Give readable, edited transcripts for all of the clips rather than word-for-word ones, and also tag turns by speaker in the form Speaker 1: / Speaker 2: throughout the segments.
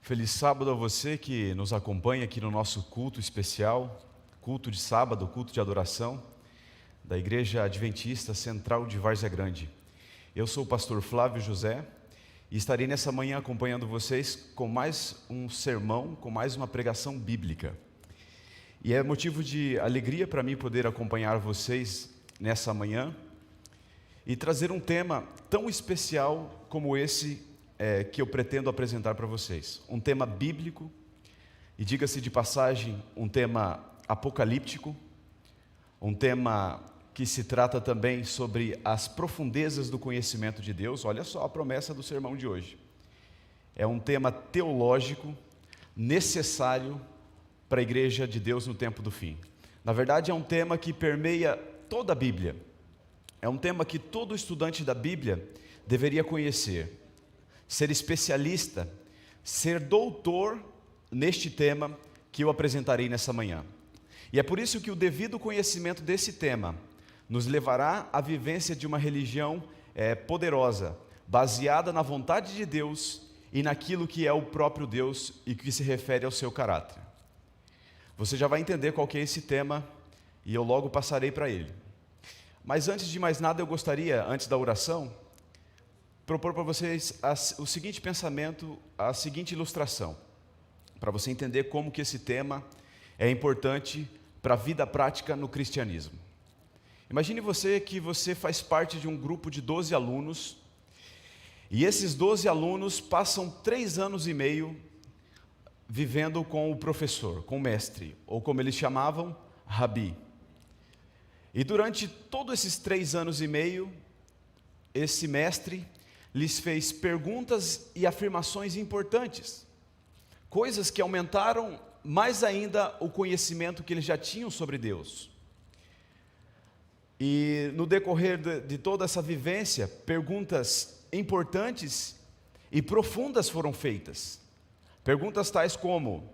Speaker 1: Feliz sábado a você que nos acompanha aqui no nosso culto especial, culto de sábado, culto de adoração, da Igreja Adventista Central de Várzea Grande. Eu sou o pastor Flávio José e estarei nessa manhã acompanhando vocês com mais um sermão, com mais uma pregação bíblica. E é motivo de alegria para mim poder acompanhar vocês nessa manhã e trazer um tema tão especial como esse que eu pretendo apresentar para vocês. Um tema bíblico e, diga-se de passagem, um tema apocalíptico, um tema que se trata também sobre as profundezas do conhecimento de Deus. Olha só a promessa do sermão de hoje. É um tema teológico necessário para a igreja de Deus no tempo do fim. Na verdade, é um tema que permeia toda a Bíblia. É um tema que todo estudante da Bíblia deveria conhecer, ser especialista, ser doutor neste tema que eu apresentarei nessa manhã. E é por isso que o devido conhecimento desse tema nos levará à vivência de uma religião poderosa, baseada na vontade de Deus e naquilo que é o próprio Deus e que se refere ao seu caráter. Você já vai entender qual que é esse tema e eu logo passarei para ele. Mas antes de mais nada, eu gostaria, antes da oração, propor para vocês o seguinte pensamento, a seguinte ilustração, para você entender como que esse tema é importante para a vida prática no cristianismo. Imagine que você faz parte de um grupo de 12 alunos, e esses 12 alunos passam 3 anos e meio vivendo com o professor, com o mestre, ou como eles chamavam, Rabi. E durante todos esses 3 anos e meio, esse mestre lhes fez perguntas e afirmações importantes, coisas que aumentaram mais ainda o conhecimento que eles já tinham sobre Deus. E no decorrer de toda essa vivência, perguntas importantes e profundas foram feitas. Perguntas tais como: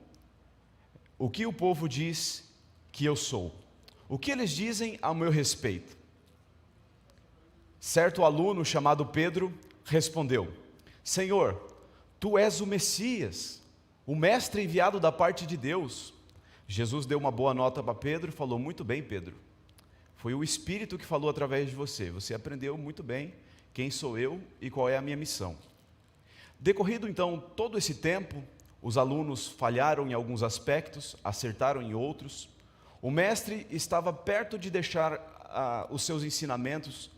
Speaker 1: o que o povo diz que eu sou? O que eles dizem ao meu respeito? Certo aluno chamado Pedro respondeu: Senhor, tu és o Messias, o mestre enviado da parte de Deus. Jesus deu uma boa nota para Pedro e falou: muito bem, Pedro, foi o Espírito que falou através de você. Você aprendeu muito bem quem sou eu e qual é a minha missão. Decorrido então todo esse tempo, os alunos falharam em alguns aspectos, acertaram em outros. O mestre estava perto de deixar os seus ensinamentos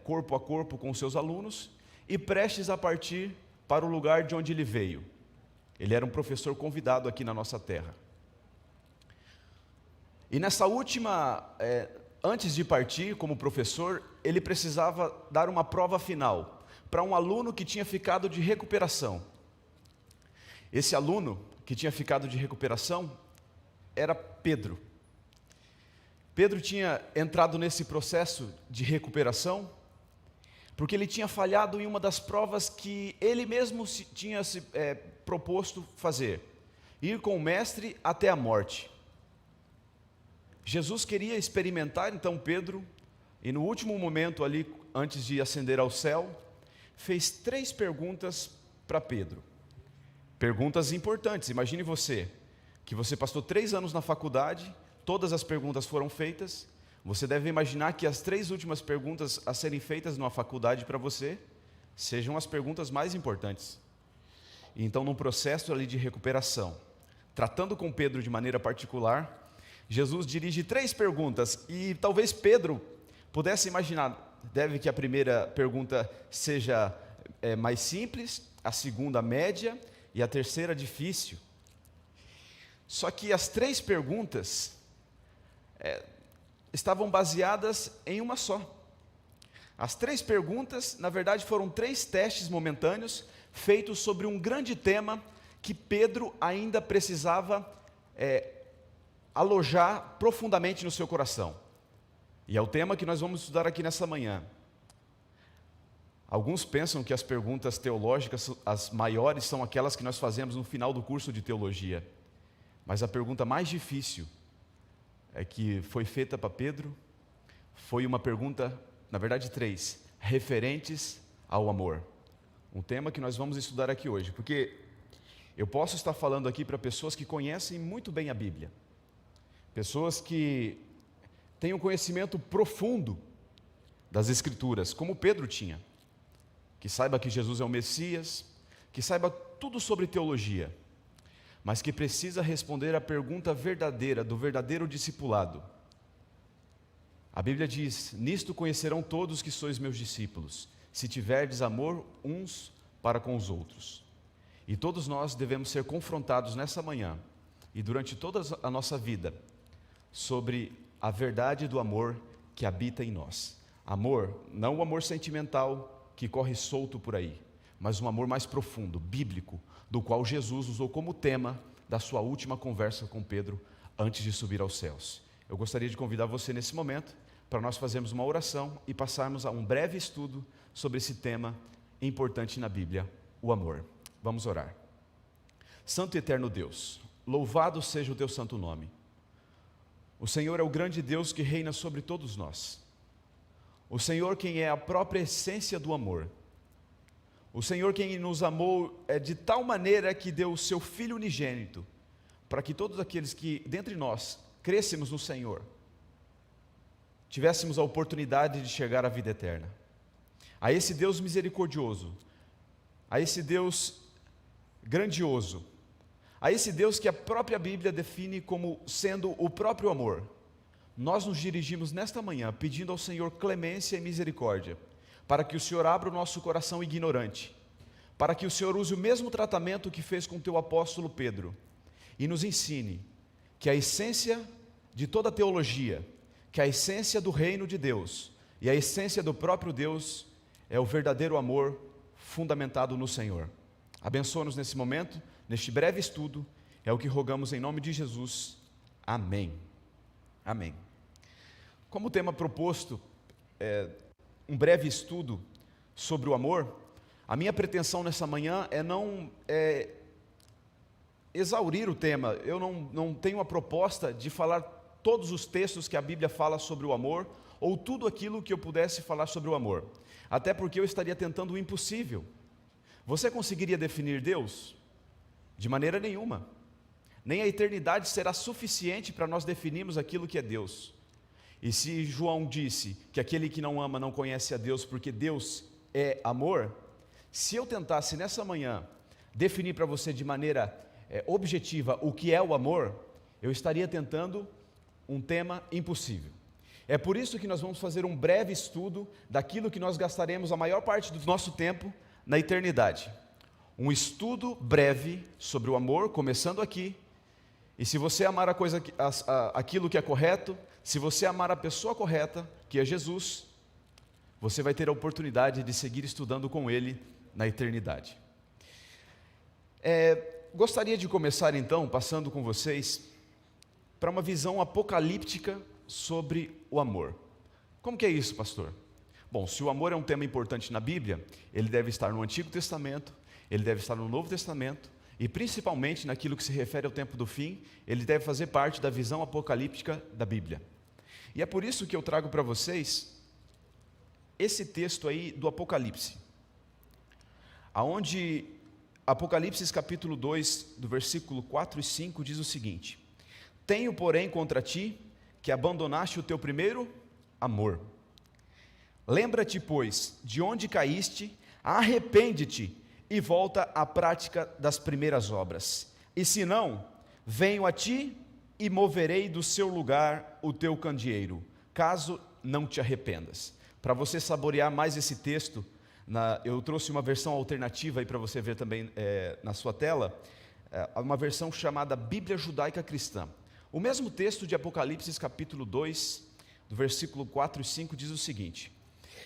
Speaker 1: corpo a corpo com os seus alunos e prestes a partir para o lugar de onde ele veio. Ele era um professor convidado aqui na nossa terra. E nessa última, antes de partir como professor, ele precisava dar uma prova final para um aluno que tinha ficado de recuperação. Esse aluno que tinha ficado de recuperação era Pedro. Pedro tinha entrado nesse processo de recuperação porque ele tinha falhado em uma das provas que ele mesmo tinha se proposto fazer: ir com o mestre até a morte. Jesus queria experimentar então Pedro, e no último momento ali, antes de ascender ao céu, fez 3 perguntas para Pedro. Perguntas importantes. Imagine que você passou 3 anos na faculdade, todas as perguntas foram feitas. Você deve imaginar que as 3 últimas perguntas a serem feitas numa faculdade para você sejam as perguntas mais importantes. Então, num processo ali de recuperação, tratando com Pedro de maneira particular, Jesus dirige 3 perguntas, e talvez Pedro pudesse imaginar, deve que a primeira pergunta seja mais simples, a segunda média e a terceira difícil. Só que as 3 perguntas estavam baseadas em uma só. As 3 perguntas, na verdade, foram 3 testes momentâneos feitos sobre um grande tema que Pedro ainda precisava alojar profundamente no seu coração. E é o tema que nós vamos estudar aqui nessa manhã. Alguns pensam que as perguntas teológicas, as maiores, são aquelas que nós fazemos no final do curso de teologia. Mas a pergunta mais difícil que foi feita para Pedro foi uma pergunta, na verdade 3, referentes ao amor. Um tema que nós vamos estudar aqui hoje, porque Eu posso estar falando aqui para pessoas que conhecem muito bem a Bíblia, pessoas que têm um conhecimento profundo das Escrituras, como Pedro tinha, que saiba que Jesus é o Messias, que saiba tudo sobre teologia, mas que precisa responder à pergunta verdadeira, do verdadeiro discipulado. A Bíblia diz: nisto conhecerão todos que sois meus discípulos, se tiverdes amor uns para com os outros. E todos nós devemos ser confrontados nessa manhã e durante toda a nossa vida sobre a verdade do amor que habita em nós. Amor, não o amor sentimental que corre solto por aí, mas um amor mais profundo, bíblico, do qual Jesus usou como tema da sua última conversa com Pedro antes de subir aos céus. Eu gostaria de convidar você nesse momento para nós fazermos uma oração e passarmos a um breve estudo sobre esse tema importante na Bíblia, o amor. Vamos orar. Santo e eterno Deus, louvado seja o teu santo nome. O Senhor é o grande Deus que reina sobre todos nós. O Senhor quem é a própria essência do amor. O Senhor quem nos amou de tal maneira que deu o seu Filho unigênito, para que todos aqueles que dentre nós crescemos no Senhor, tivéssemos a oportunidade de chegar à vida eterna. A esse Deus misericordioso, a esse Deus grandioso, a esse Deus que a própria Bíblia define como sendo o próprio amor, nós nos dirigimos nesta manhã pedindo ao Senhor clemência e misericórdia, para que o Senhor abra o nosso coração ignorante, para que o Senhor use o mesmo tratamento que fez com o teu apóstolo Pedro, e nos ensine que a essência de toda a teologia, que a essência do reino de Deus e a essência do próprio Deus é o verdadeiro amor fundamentado no Senhor. Abençoa-nos nesse momento, neste breve estudo, é o que rogamos em nome de Jesus. Amém. Amém. Como tema proposto é um breve estudo sobre o amor, a minha pretensão nessa manhã é não exaurir o tema. Eu não tenho a proposta de falar todos os textos que a Bíblia fala sobre o amor, ou tudo aquilo que eu pudesse falar sobre o amor, até porque eu estaria tentando o impossível. Você conseguiria definir Deus? De maneira nenhuma. Nem a eternidade será suficiente para nós definirmos aquilo que é Deus. E se João disse que aquele que não ama não conhece a Deus, porque Deus é amor, se eu tentasse nessa manhã definir para você de maneira objetiva o que é o amor, eu estaria tentando um tema impossível. É por isso que nós vamos fazer um breve estudo daquilo que nós gastaremos a maior parte do nosso tempo na eternidade. Um estudo breve sobre o amor, começando aqui. E se você amar aquilo que é correto, se você amar a pessoa correta, que é Jesus, você vai ter a oportunidade de seguir estudando com Ele na eternidade. Gostaria de começar então, passando com vocês, para uma visão apocalíptica sobre o amor. Como que é isso, pastor? Bom, se o amor é um tema importante na Bíblia, ele deve estar no Antigo Testamento, ele deve estar no Novo Testamento, e principalmente naquilo que se refere ao tempo do fim, ele deve fazer parte da visão apocalíptica da Bíblia. E é por isso que eu trago para vocês esse texto aí do Apocalipse, aonde Apocalipse capítulo 2, do versículo 4 e 5, diz o seguinte: tenho, porém, contra ti, que abandonaste o teu primeiro amor. Lembra-te, pois, de onde caíste, arrepende-te e volta à prática das primeiras obras. E se não, venho a ti e moverei do seu lugar o teu candeeiro, caso não te arrependas. Para você saborear mais esse texto, eu trouxe uma versão alternativa aí para você ver também na sua tela, uma versão chamada Bíblia Judaica Cristã. O mesmo texto de Apocalipse capítulo 2, do versículo 4 e 5, diz o seguinte: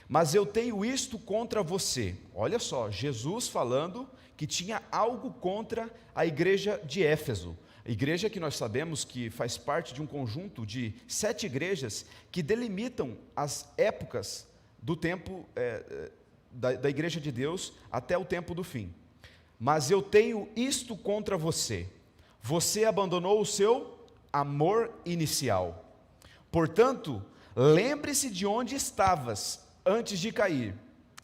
Speaker 1: mas eu tenho isto contra você. Olha só, Jesus falando que tinha algo contra a igreja de Éfeso. A igreja que nós sabemos que faz parte de um conjunto de 7 igrejas que delimitam as épocas do tempo da igreja de Deus até o tempo do fim. Mas eu tenho isto contra você: você abandonou o seu amor inicial. Portanto, lembre-se de onde estavas antes de cair,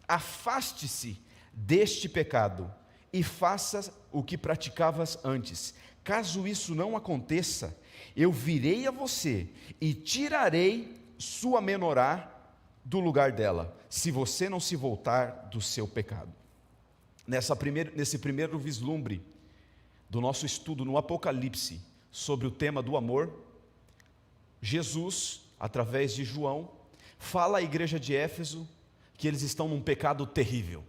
Speaker 1: afaste-se deste pecado e faças o que praticavas antes. Caso isso não aconteça, eu virei a você e tirarei sua menorá do lugar dela, se você não se voltar do seu pecado. Nesse primeiro vislumbre do nosso estudo no Apocalipse sobre o tema do amor, Jesus, através de João, fala à igreja de Éfeso que eles estão num pecado terrível,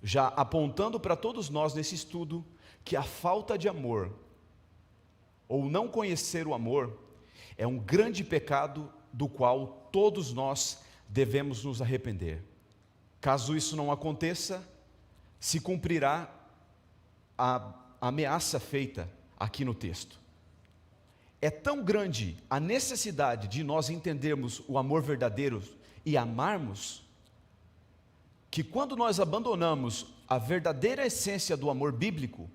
Speaker 1: já apontando para todos nós nesse estudo que a falta de amor, ou não conhecer o amor, é um grande pecado do qual todos nós devemos nos arrepender. Caso isso não aconteça, se cumprirá a ameaça feita aqui no texto. É tão grande a necessidade de nós entendermos o amor verdadeiro e amarmos, que quando nós abandonamos a verdadeira essência do amor bíblico,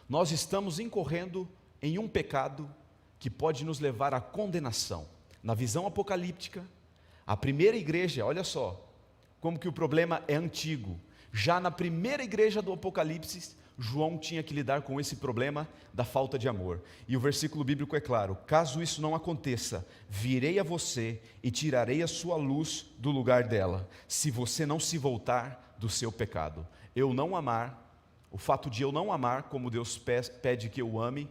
Speaker 1: nós estamos incorrendo em um pecado que pode nos levar à condenação. Na visão apocalíptica, a primeira igreja, olha só, como que o problema é antigo. Já na primeira igreja do Apocalipse, João tinha que lidar com esse problema da falta de amor. E o versículo bíblico é claro: caso isso não aconteça, virei a você e tirarei a sua luz do lugar dela, se você não se voltar do seu pecado. O fato de eu não amar como Deus pede que eu ame,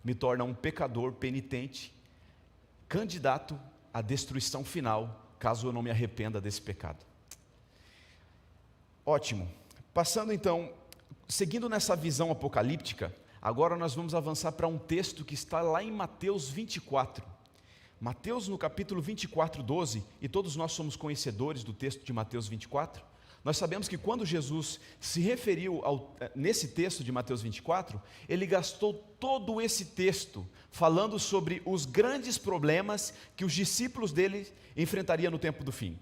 Speaker 1: me torna um pecador penitente, candidato à destruição final, caso eu não me arrependa desse pecado. Ótimo. Passando então, seguindo nessa visão apocalíptica, agora nós vamos avançar para um texto que está lá em Mateus 24. Mateus no capítulo 24, 12, e todos nós somos conhecedores do texto de Mateus 24. Nós sabemos que quando Jesus se referiu nesse texto de Mateus 24, ele gastou todo esse texto falando sobre os grandes problemas que os discípulos dele enfrentariam no tempo do fim.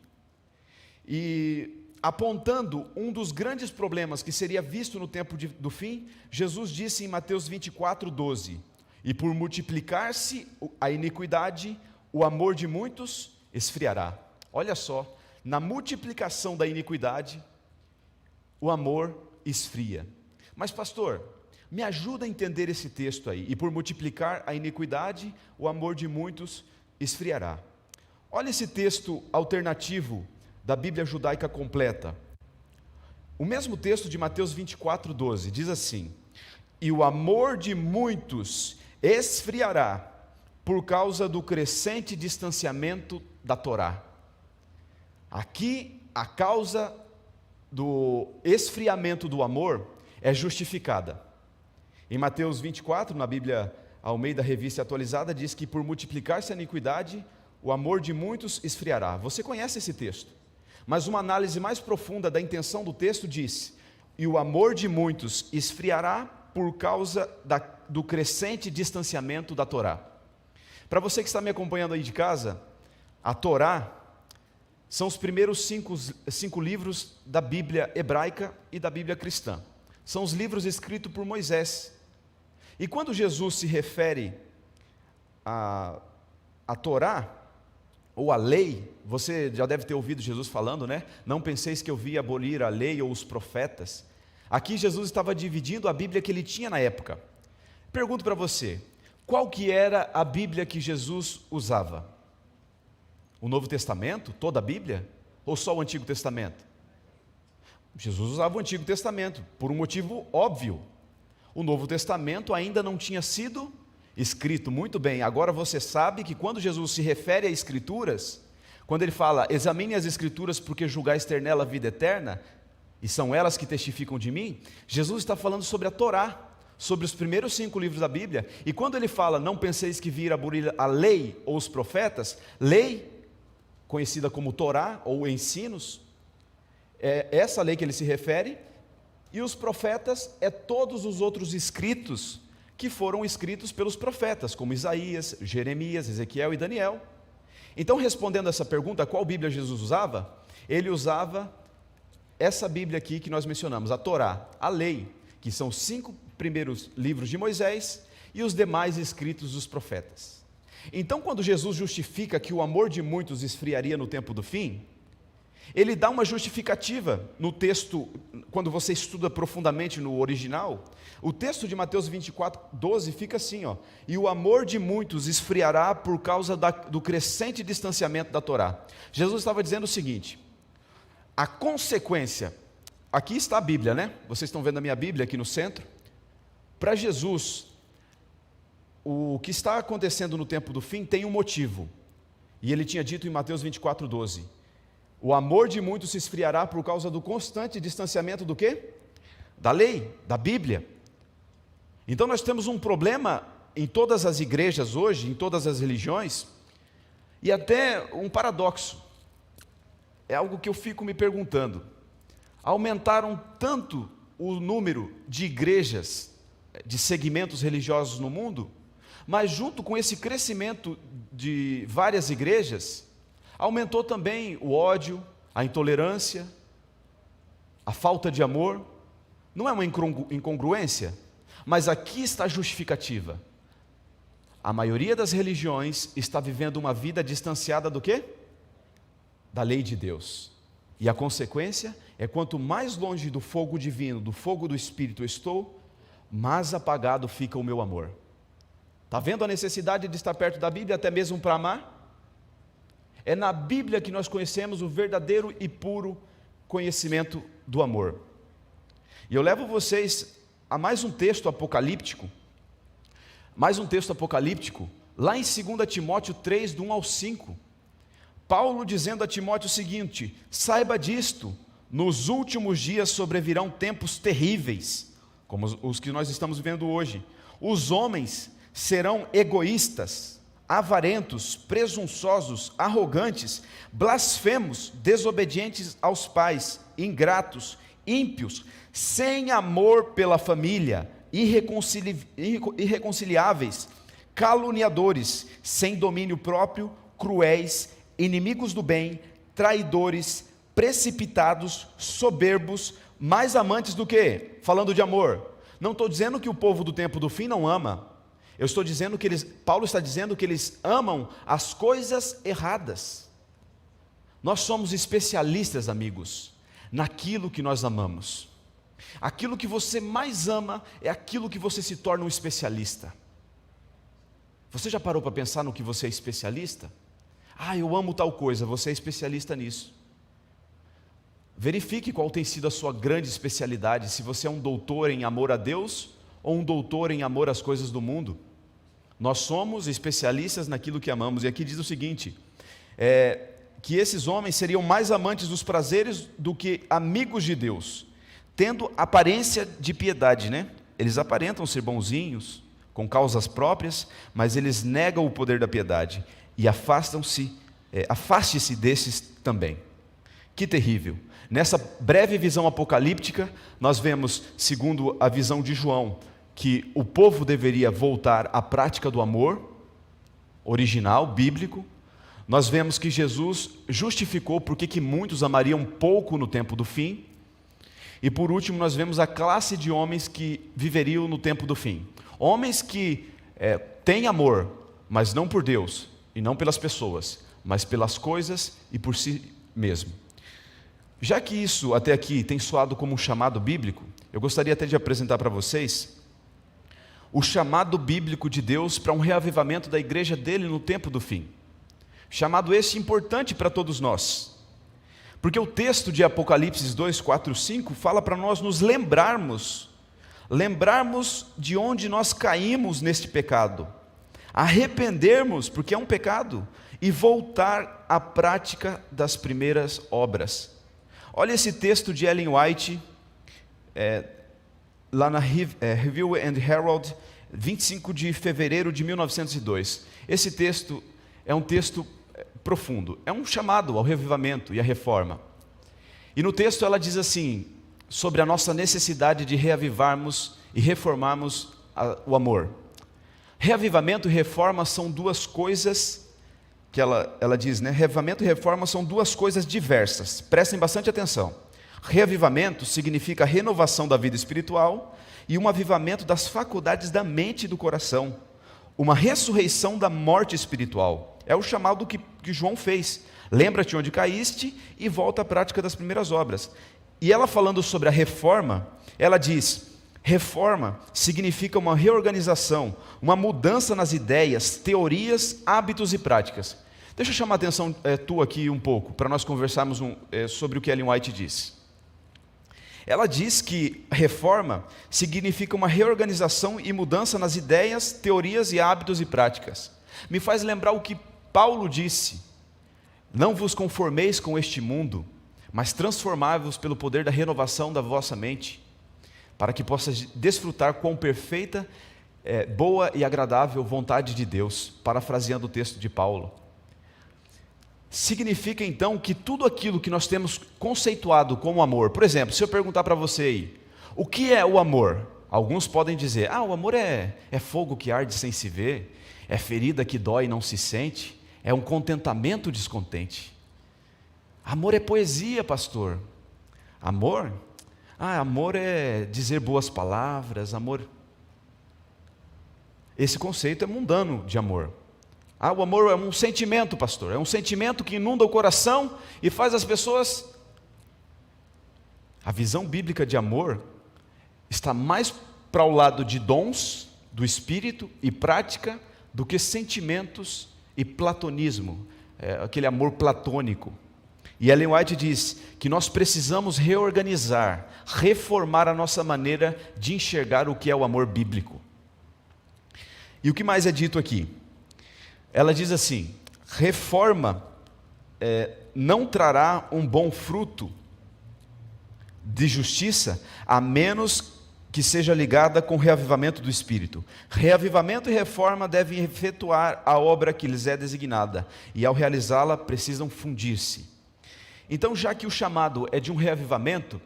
Speaker 1: E apontando um dos grandes problemas que seria visto no tempo do fim, Jesus disse em Mateus 24, 12: e por multiplicar-se a iniquidade, o amor de muitos esfriará. Olha só, na multiplicação da iniquidade, o amor esfria. Mas pastor, me ajuda a entender esse texto aí. E por multiplicar a iniquidade, o amor de muitos esfriará. Olha esse texto alternativo da Bíblia Judaica Completa. O mesmo texto de Mateus 24, 12, diz assim: e o amor de muitos esfriará por causa do crescente distanciamento da Torá. Aqui, a causa do esfriamento do amor é justificada. Em Mateus 24, na Bíblia Almeida Revista Atualizada, diz que por multiplicar-se a iniquidade, o amor de muitos esfriará. Você conhece esse texto, mas uma análise mais profunda da intenção do texto diz: e o amor de muitos esfriará por causa do crescente distanciamento da Torá. Para você que está me acompanhando aí de casa, a Torá são os primeiros cinco livros da Bíblia hebraica e da Bíblia cristã. São os livros escritos por Moisés. E quando Jesus se refere à Torá, ou a lei, você já deve ter ouvido Jesus falando, né? Não penseis que eu vim abolir a lei ou os profetas. Aqui Jesus estava dividindo a Bíblia que ele tinha na época. Pergunto para você, qual que era a Bíblia que Jesus usava? O Novo Testamento, toda a Bíblia? Ou só o Antigo Testamento? Jesus usava o Antigo Testamento, por um motivo óbvio. O Novo Testamento ainda não tinha sido escrito. Muito bem, agora você sabe que quando Jesus se refere a Escrituras, quando ele fala, examine as Escrituras porque julgais ter nela a vida eterna, e são elas que testificam de mim, Jesus está falando sobre a Torá, sobre os primeiros 5 livros da Bíblia, e quando ele fala, não penseis que vir abolir a lei ou os profetas, lei, conhecida como Torá ou ensinos, é essa lei que ele se refere, e os profetas é todos os outros escritos que foram escritos pelos profetas, como Isaías, Jeremias, Ezequiel e Daniel. Então, respondendo essa pergunta, qual Bíblia Jesus usava? Ele usava essa Bíblia aqui que nós mencionamos, a Torá, a lei, que são os 5 primeiros livros de Moisés e os demais escritos dos profetas. Então, quando Jesus justifica que o amor de muitos esfriaria no tempo do fim, Ele dá uma justificativa no texto, quando você estuda profundamente no original. O texto de Mateus 24:12 fica assim, ó: e o amor de muitos esfriará por causa do crescente distanciamento da Torá. Jesus estava dizendo o seguinte: a consequência, aqui está a Bíblia, né? Vocês estão vendo a minha Bíblia aqui no centro. Para Jesus, o que está acontecendo no tempo do fim tem um motivo. E ele tinha dito em Mateus 24:12: o amor de muitos se esfriará por causa do constante distanciamento do quê? Da lei, da Bíblia. Então nós temos um problema em todas as igrejas hoje, em todas as religiões, e até um paradoxo. É algo que eu fico me perguntando. Aumentaram tanto o número de igrejas, de segmentos religiosos no mundo, mas junto com esse crescimento de várias igrejas, aumentou também o ódio, a intolerância, a falta de amor. Não é uma incongruência? Mas aqui está a justificativa. A maioria das religiões está vivendo uma vida distanciada do quê? Da lei de Deus. E a consequência é: quanto mais longe do fogo divino, do fogo do Espírito eu estou, mais apagado fica o meu amor. Está vendo a necessidade de estar perto da Bíblia, até mesmo para amar? É na Bíblia que nós conhecemos o verdadeiro e puro conhecimento do amor. E eu levo vocês a mais um texto apocalíptico, lá em 2 Timóteo 3, do 1 ao 5, Paulo dizendo a Timóteo o seguinte: saiba disto, nos últimos dias sobrevirão tempos terríveis, como os que nós estamos vivendo hoje. Os homens serão egoístas, avarentos, presunçosos, arrogantes, blasfemos, desobedientes aos pais, ingratos, ímpios, sem amor pela família, irreconciliáveis, caluniadores, sem domínio próprio, cruéis, inimigos do bem, traidores, precipitados, soberbos, mais amantes do que? Falando de amor. Não estou dizendo que o povo do tempo do fim não ama. Eu estou dizendo que Paulo está dizendo que eles amam as coisas erradas. Nós somos especialistas, amigos, naquilo que nós amamos. Aquilo que você mais ama é aquilo que você se torna um especialista. Você já parou para pensar no que você é especialista? Eu amo tal coisa, você é especialista nisso. Verifique qual tem sido a sua grande especialidade, se você é um doutor em amor a Deus ou um doutor em amor às coisas do mundo. Nós somos especialistas naquilo que amamos. E aqui diz o seguinte, que esses homens seriam mais amantes dos prazeres do que amigos de Deus, tendo aparência de piedade, né? Eles aparentam ser bonzinhos, com causas próprias, mas eles negam o poder da piedade, e afaste-se desses também. Que terrível! Nessa breve visão apocalíptica, nós vemos, segundo a visão de João, que o povo deveria voltar à prática do amor original, bíblico. Nós vemos que Jesus justificou porque que muitos amariam pouco no tempo do fim. E por último, nós vemos a classe de homens que viveriam no tempo do fim. Homens que têm amor, mas não por Deus, e não pelas pessoas, mas pelas coisas e por si mesmo. Já que isso até aqui tem soado como um chamado bíblico, eu gostaria até de apresentar para vocês o chamado bíblico de Deus para um reavivamento da igreja dele no tempo do fim. Chamado esse importante para todos nós. Porque o texto de Apocalipse 2, 4, 5 fala para nós nos lembrarmos de onde nós caímos neste pecado, arrependermos, porque é um pecado, e voltar à prática das primeiras obras. Olha esse texto de Ellen White, lá na Review and Herald, 25 de fevereiro de 1902. Esse texto é um texto profundo, é um chamado ao revivamento e à reforma. E no texto ela diz assim, sobre a nossa necessidade de reavivarmos e reformarmos o amor. Reavivamento e reforma são duas coisas que ela diz, né? Reavivamento e reforma são duas coisas diversas. Prestem bastante atenção. Reavivamento significa a renovação da vida espiritual e um avivamento das faculdades da mente e do coração. Uma ressurreição da morte espiritual. É o chamado que João fez. Lembra-te onde caíste e volta à prática das primeiras obras. E ela falando sobre a reforma, ela diz: reforma significa uma reorganização, uma mudança nas ideias, teorias, hábitos e práticas. Deixa eu chamar a atenção tua aqui um pouco, para nós conversarmos sobre o que Ellen White diz. Ela diz que reforma significa uma reorganização e mudança nas ideias, teorias e hábitos e práticas. Me faz lembrar o que Paulo disse: não vos conformeis com este mundo, mas transformai-vos pelo poder da renovação da vossa mente, para que possas desfrutar quão perfeita, boa e agradável vontade de Deus, parafraseando o texto de Paulo. Significa então que tudo aquilo que nós temos conceituado como amor, por exemplo, se eu perguntar para você aí, o que é o amor? Alguns podem dizer: o amor é fogo que arde sem se ver, é ferida que dói e não se sente, é um contentamento descontente. Amor é poesia, pastor. Amor? Amor é dizer boas palavras, amor. Esse conceito é mundano de amor. O amor é um sentimento, pastor. É um sentimento que inunda o coração e faz as pessoas... A visão bíblica de amor está mais para o lado de dons do Espírito e prática do que sentimentos e platonismo, aquele amor platônico. E Ellen White diz que nós precisamos reorganizar, reformar a nossa maneira de enxergar o que é o amor bíblico. E o que mais é dito aqui? Ela diz assim: reforma não trará um bom fruto de justiça, a menos que seja ligada com o reavivamento do Espírito. Reavivamento e reforma devem efetuar a obra que lhes é designada, e ao realizá-la precisam fundir-se. Então, já que o chamado é de um reavivamento,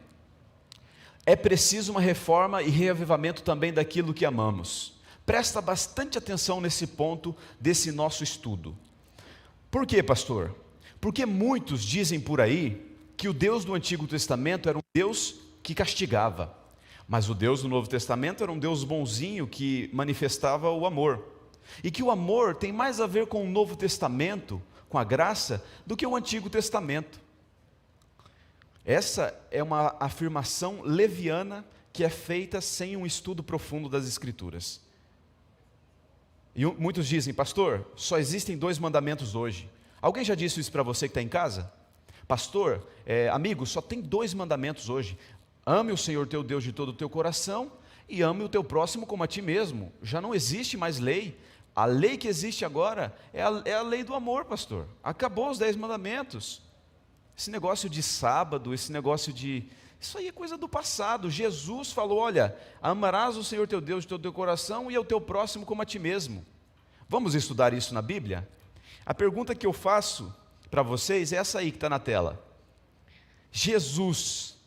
Speaker 1: é preciso uma reforma e reavivamento também daquilo que amamos. Presta bastante atenção nesse ponto desse nosso estudo. Por quê, pastor? Porque muitos dizem por aí que o Deus do Antigo Testamento era um Deus que castigava, mas o Deus do Novo Testamento era um Deus bonzinho que manifestava o amor, e que o amor tem mais a ver com o Novo Testamento, com a graça, do que o Antigo Testamento. Essa é uma afirmação leviana que é feita sem um estudo profundo das Escrituras. E muitos dizem: pastor, só existem 2 mandamentos hoje. Alguém já disse isso para você que está em casa? Pastor, amigo, só tem 2 mandamentos hoje: ame o Senhor teu Deus de todo o teu coração e ame o teu próximo como a ti mesmo. Já não existe mais lei. A lei que existe agora é a lei do amor, pastor. Acabou os 10 mandamentos. Esse negócio de sábado, esse negócio de... Isso aí é coisa do passado. Jesus falou: olha, amarás o Senhor teu Deus de todo o teu coração e ao teu próximo como a ti mesmo. Vamos estudar isso na Bíblia? A pergunta que eu faço para vocês é essa aí que está na tela. Jesus,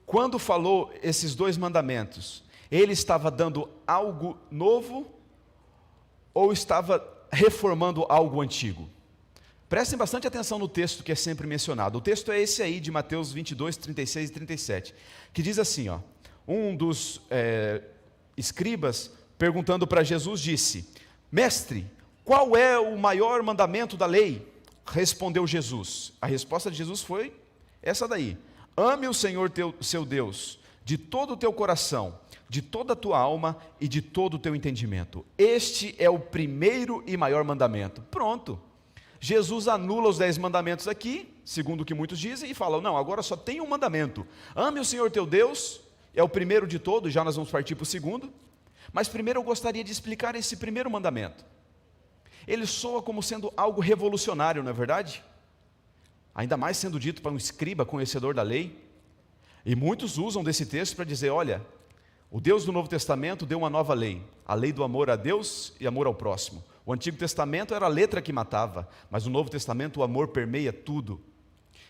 Speaker 1: quando falou esses 2 mandamentos, ele estava dando algo novo ou estava reformando algo antigo? Prestem bastante atenção no texto que é sempre mencionado. O texto é esse aí de Mateus 22, 36 e 37, que diz assim, um dos escribas, perguntando para Jesus, disse: mestre, qual é o maior mandamento da lei? Respondeu Jesus. A resposta de Jesus foi essa daí: ame o Senhor seu Deus de todo o teu coração, de toda a tua alma e de todo o teu entendimento. Este é o primeiro e maior mandamento. Pronto. Jesus anula os 10 mandamentos aqui, segundo o que muitos dizem, e fala: não, agora só tem um mandamento. Ame o Senhor teu Deus, é o primeiro de todos, já nós vamos partir para o segundo. Mas primeiro eu gostaria de explicar esse primeiro mandamento. Ele soa como sendo algo revolucionário, não é verdade? Ainda mais sendo dito para um escriba conhecedor da lei. E muitos usam desse texto para dizer: olha, o Deus do Novo Testamento deu uma nova lei, a lei do amor a Deus e amor ao próximo. O Antigo Testamento era a letra que matava, mas no Novo Testamento o amor permeia tudo.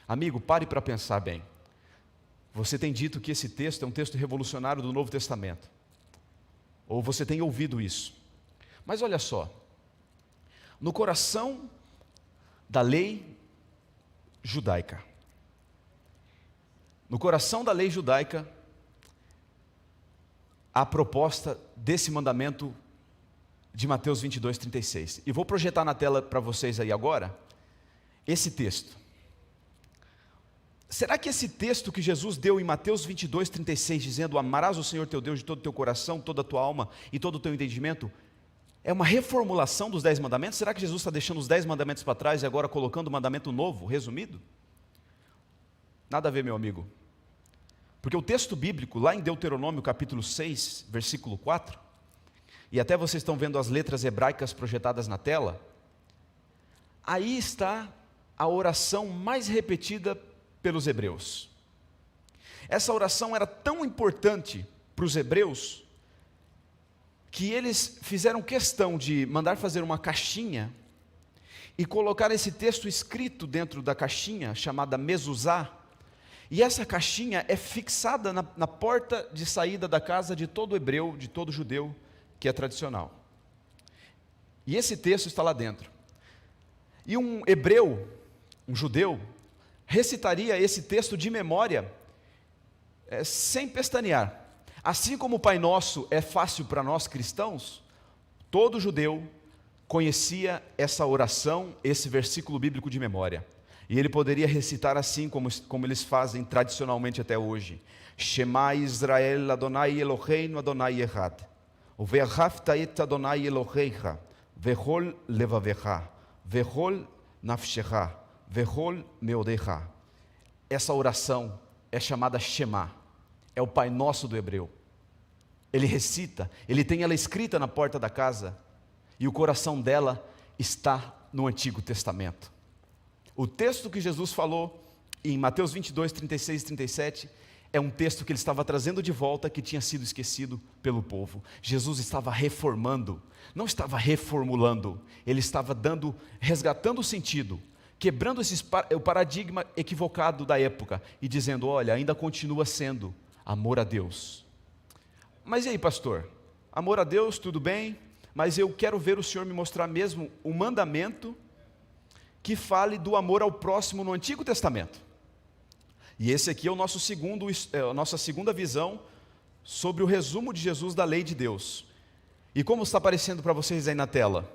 Speaker 1: Amigo, pare para pensar bem. Você tem dito que esse texto é um texto revolucionário do Novo Testamento, ou você tem ouvido isso. Mas olha só, no coração da lei judaica, a proposta desse mandamento de Mateus 22, 36. E vou projetar na tela para vocês aí agora. esse texto. Será que esse texto que Jesus deu em Mateus 22, 36, dizendo: amarás o Senhor teu Deus de todo o teu coração, toda a tua alma e todo o teu entendimento, é uma reformulação dos 10 mandamentos? Será que Jesus está deixando os 10 mandamentos para trás e agora colocando um mandamento novo, resumido? Nada a ver, meu amigo. Porque o texto bíblico, lá em Deuteronômio capítulo 6, versículo 4, e até vocês estão vendo as letras hebraicas projetadas na tela, aí está a oração mais repetida pelos hebreus. Essa oração era tão importante para os hebreus, que eles fizeram questão de mandar fazer uma caixinha e colocar esse texto escrito dentro da caixinha, chamada mezuzá, e essa caixinha é fixada na porta de saída da casa de todo hebreu, de todo judeu, que é tradicional. E esse texto está lá dentro. E um hebreu, um judeu, recitaria esse texto de memória, sem pestanear. Assim como o Pai Nosso é fácil para nós cristãos, todo judeu conhecia essa oração, esse versículo bíblico de memória. E ele poderia recitar assim como eles fazem tradicionalmente até hoje: Shema Israel Adonai Eloheinu Adonai Echad, Uve'ahavta et Adonai Eloheicha, Vechol levavecha, Vechol nafshecha, Vechol meodecha. Essa oração é chamada Shema, é o Pai Nosso do hebreu. Ele recita, ele tem ela escrita na porta da casa, e o coração dela está no Antigo Testamento. O texto que Jesus falou em Mateus 22, 36 e 37, é um texto que ele estava trazendo de volta, que tinha sido esquecido pelo povo. Jesus estava reformando, não estava reformulando, ele estava resgatando o sentido, quebrando o paradigma equivocado da época, e dizendo: olha, ainda continua sendo amor a Deus. Mas e aí, pastor? Amor a Deus, tudo bem, mas eu quero ver o senhor me mostrar mesmo um mandamento que fale do amor ao próximo no Antigo Testamento. E esse aqui é a nossa segunda visão sobre o resumo de Jesus da lei de Deus. E como está aparecendo para vocês aí na tela,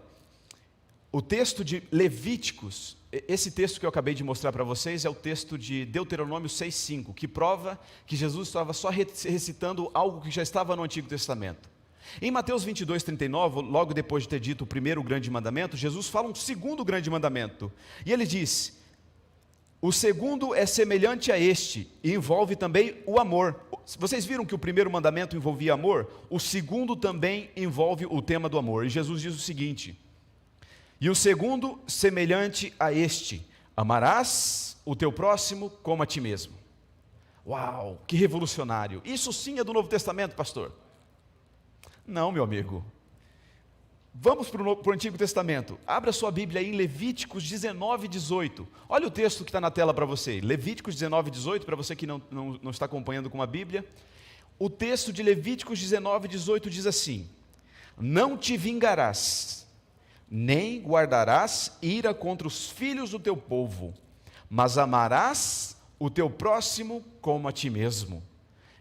Speaker 1: o texto de Levíticos, esse texto que eu acabei de mostrar para vocês é o texto de Deuteronômio 6,5, que prova que Jesus estava só recitando algo que já estava no Antigo Testamento. Em Mateus 22, 39, logo depois de ter dito o primeiro grande mandamento, Jesus fala um segundo grande mandamento, e ele diz: o segundo é semelhante a este, e envolve também o amor. Vocês viram que o primeiro mandamento envolvia amor? O segundo também envolve o tema do amor, e Jesus diz o seguinte: e o segundo semelhante a este: amarás o teu próximo como a ti mesmo. Uau, que revolucionário! Isso sim é do Novo Testamento, pastor? Não, meu amigo. Vamos para o Antigo Testamento. Abra sua Bíblia aí em Levíticos 19, 18. Olha o texto que está na tela para você. Levíticos 19, 18, para você que não está acompanhando com a Bíblia. O texto de Levíticos 19, 18 diz assim: não te vingarás, nem guardarás ira contra os filhos do teu povo, mas amarás o teu próximo como a ti mesmo.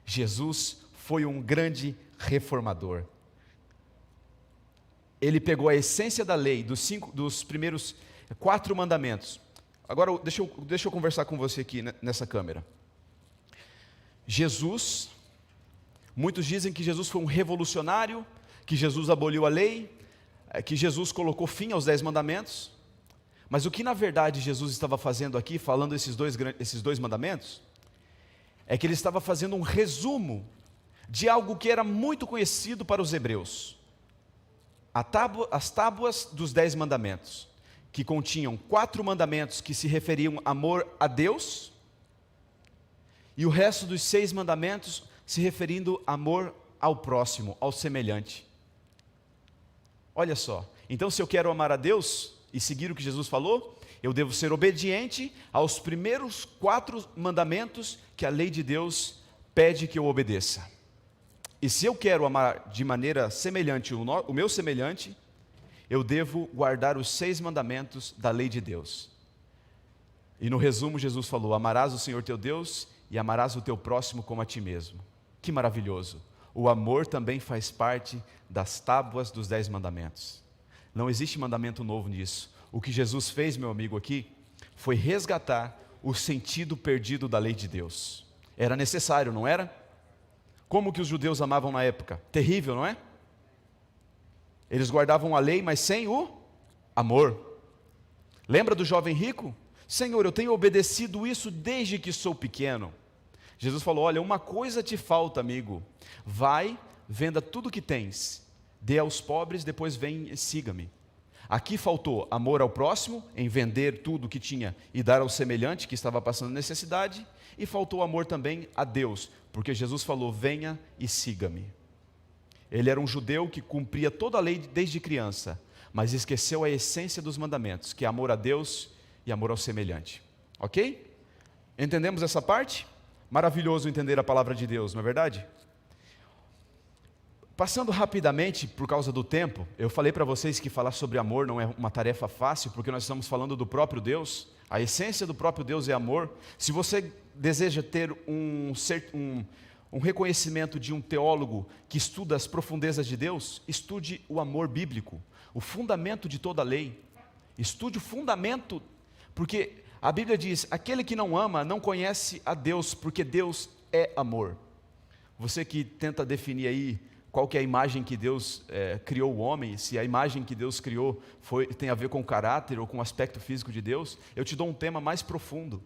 Speaker 1: Jesus foi um grande reformador. Ele pegou a essência da lei, dos primeiros 4 mandamentos. Agora, deixa eu conversar com você aqui nessa câmera. Jesus, muitos dizem que Jesus foi um revolucionário, que Jesus aboliu a lei, que Jesus colocou fim aos 10 mandamentos. Mas o que na verdade Jesus estava fazendo aqui, falando esses dois mandamentos, é que ele estava fazendo um resumo de algo que era muito conhecido para os hebreus. As tábuas dos 10 mandamentos, que continham 4 mandamentos que se referiam amor a Deus, e o resto dos 6 mandamentos se referindo amor ao próximo, ao semelhante. Olha só, então se eu quero amar a Deus e seguir o que Jesus falou, eu devo ser obediente aos primeiros 4 mandamentos que a lei de Deus pede que eu obedeça. E se eu quero amar de maneira semelhante o meu semelhante, eu devo guardar os 6 mandamentos da lei de Deus. E no resumo Jesus falou: amarás o Senhor teu Deus e amarás o teu próximo como a ti mesmo. Que maravilhoso! O amor também faz parte das tábuas dos 10 mandamentos. Não existe mandamento novo nisso. O que Jesus fez, meu amigo, aqui, foi resgatar o sentido perdido da lei de Deus. Era necessário, não era? Como que os judeus amavam na época? Terrível, não é? Eles guardavam a lei, mas sem o amor. Lembra do jovem rico? Senhor, eu tenho obedecido isso desde que sou pequeno. Jesus falou, olha, uma coisa te falta, amigo. Vai, venda tudo que tens, dê aos pobres, depois vem e siga-me. Aqui faltou amor ao próximo, em vender tudo que tinha e dar ao semelhante que estava passando necessidade, e faltou amor também a Deus, porque Jesus falou, venha e siga-me. Ele era um judeu que cumpria toda a lei desde criança, mas esqueceu a essência dos mandamentos, que é amor a Deus e amor ao semelhante. Ok? Entendemos essa parte? Maravilhoso entender a palavra de Deus, não é verdade? Passando rapidamente, por causa do tempo, eu falei para vocês que falar sobre amor não é uma tarefa fácil, porque nós estamos falando do próprio Deus, a essência do próprio Deus é amor. Se você deseja ter um reconhecimento de um teólogo que estuda as profundezas de Deus, estude o amor bíblico, o fundamento de toda a lei. Estude o fundamento, porque a Bíblia diz, aquele que não ama não conhece a Deus, porque Deus é amor. Você que tenta definir aí qual que é a imagem que Deus criou o homem, se a imagem que Deus criou tem a ver com o caráter ou com o aspecto físico de Deus, eu te dou um tema mais profundo.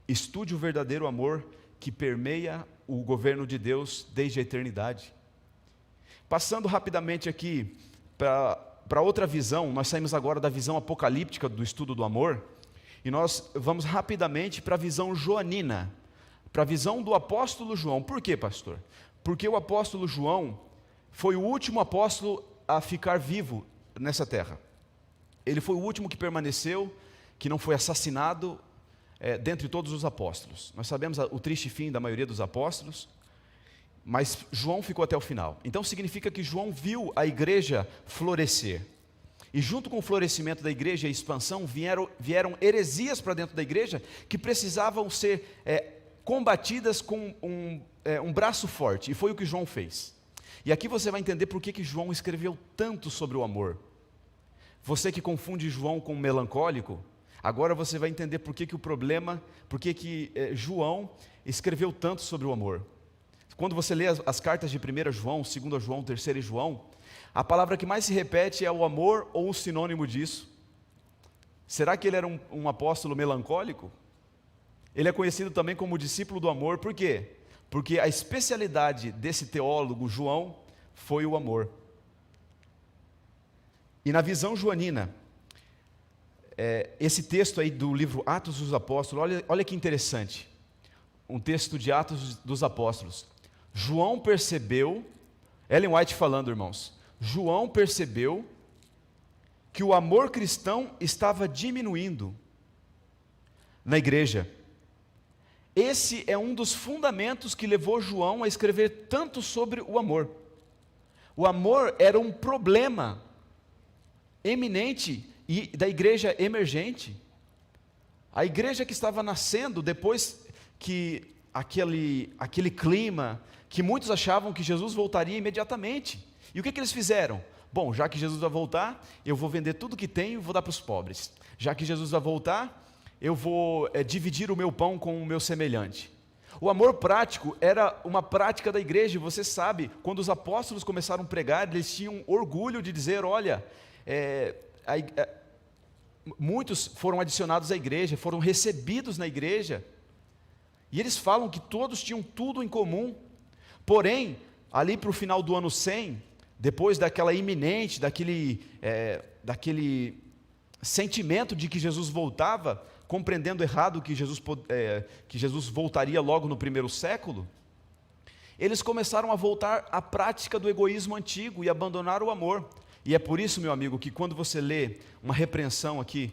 Speaker 1: Estude o verdadeiro amor que permeia o governo de Deus desde a eternidade. Passando rapidamente aqui para outra visão, nós saímos agora da visão apocalíptica do estudo do amor, e nós vamos rapidamente para a visão joanina, para a visão do apóstolo João. Por quê, pastor? Porque o apóstolo João foi o último apóstolo a ficar vivo nessa terra. Ele foi o último que permaneceu, que não foi assassinado dentre todos os apóstolos. Nós sabemos o triste fim da maioria dos apóstolos, mas João ficou até o final. Então significa que João viu a igreja florescer. E junto com o florescimento da igreja e a expansão, vieram heresias para dentro da igreja que precisavam ser combatidas com um braço forte. E foi o que João fez. E aqui você vai entender por que João escreveu tanto sobre o amor. Você que confunde João com melancólico, agora você vai entender por que João escreveu tanto sobre o amor. Quando você lê as cartas de 1 João, 2 João, 3 João, a palavra que mais se repete é o amor ou um sinônimo disso. Será que ele era um apóstolo melancólico? Ele é conhecido também como discípulo do amor, por quê? Porque a especialidade desse teólogo João foi o amor. E na visão joanina, esse texto aí do livro Atos dos Apóstolos, olha que interessante, um texto de Atos dos Apóstolos. João percebeu, Ellen White falando, irmãos, João percebeu que o amor cristão estava diminuindo na igreja. Esse é um dos fundamentos que levou João a escrever tanto sobre o amor. O amor era um problema eminente e da igreja emergente. A igreja que estava nascendo depois que aquele clima, que muitos achavam que Jesus voltaria imediatamente. E o que eles fizeram? Bom, já que Jesus vai voltar, eu vou vender tudo que tenho e vou dar para os pobres. Já que Jesus vai voltar, eu vou dividir o meu pão com o meu semelhante. O amor prático era uma prática da igreja, e você sabe, quando os apóstolos começaram a pregar, eles tinham orgulho de dizer, olha, muitos foram adicionados à igreja, foram recebidos na igreja, e eles falam que todos tinham tudo em comum. Porém, ali para o final do ano 100, depois daquela iminente, daquele sentimento de que Jesus voltava, compreendendo errado que Jesus voltaria logo no primeiro século, eles começaram a voltar à prática do egoísmo antigo e abandonar o amor. E é por isso, meu amigo, que quando você lê uma repreensão aqui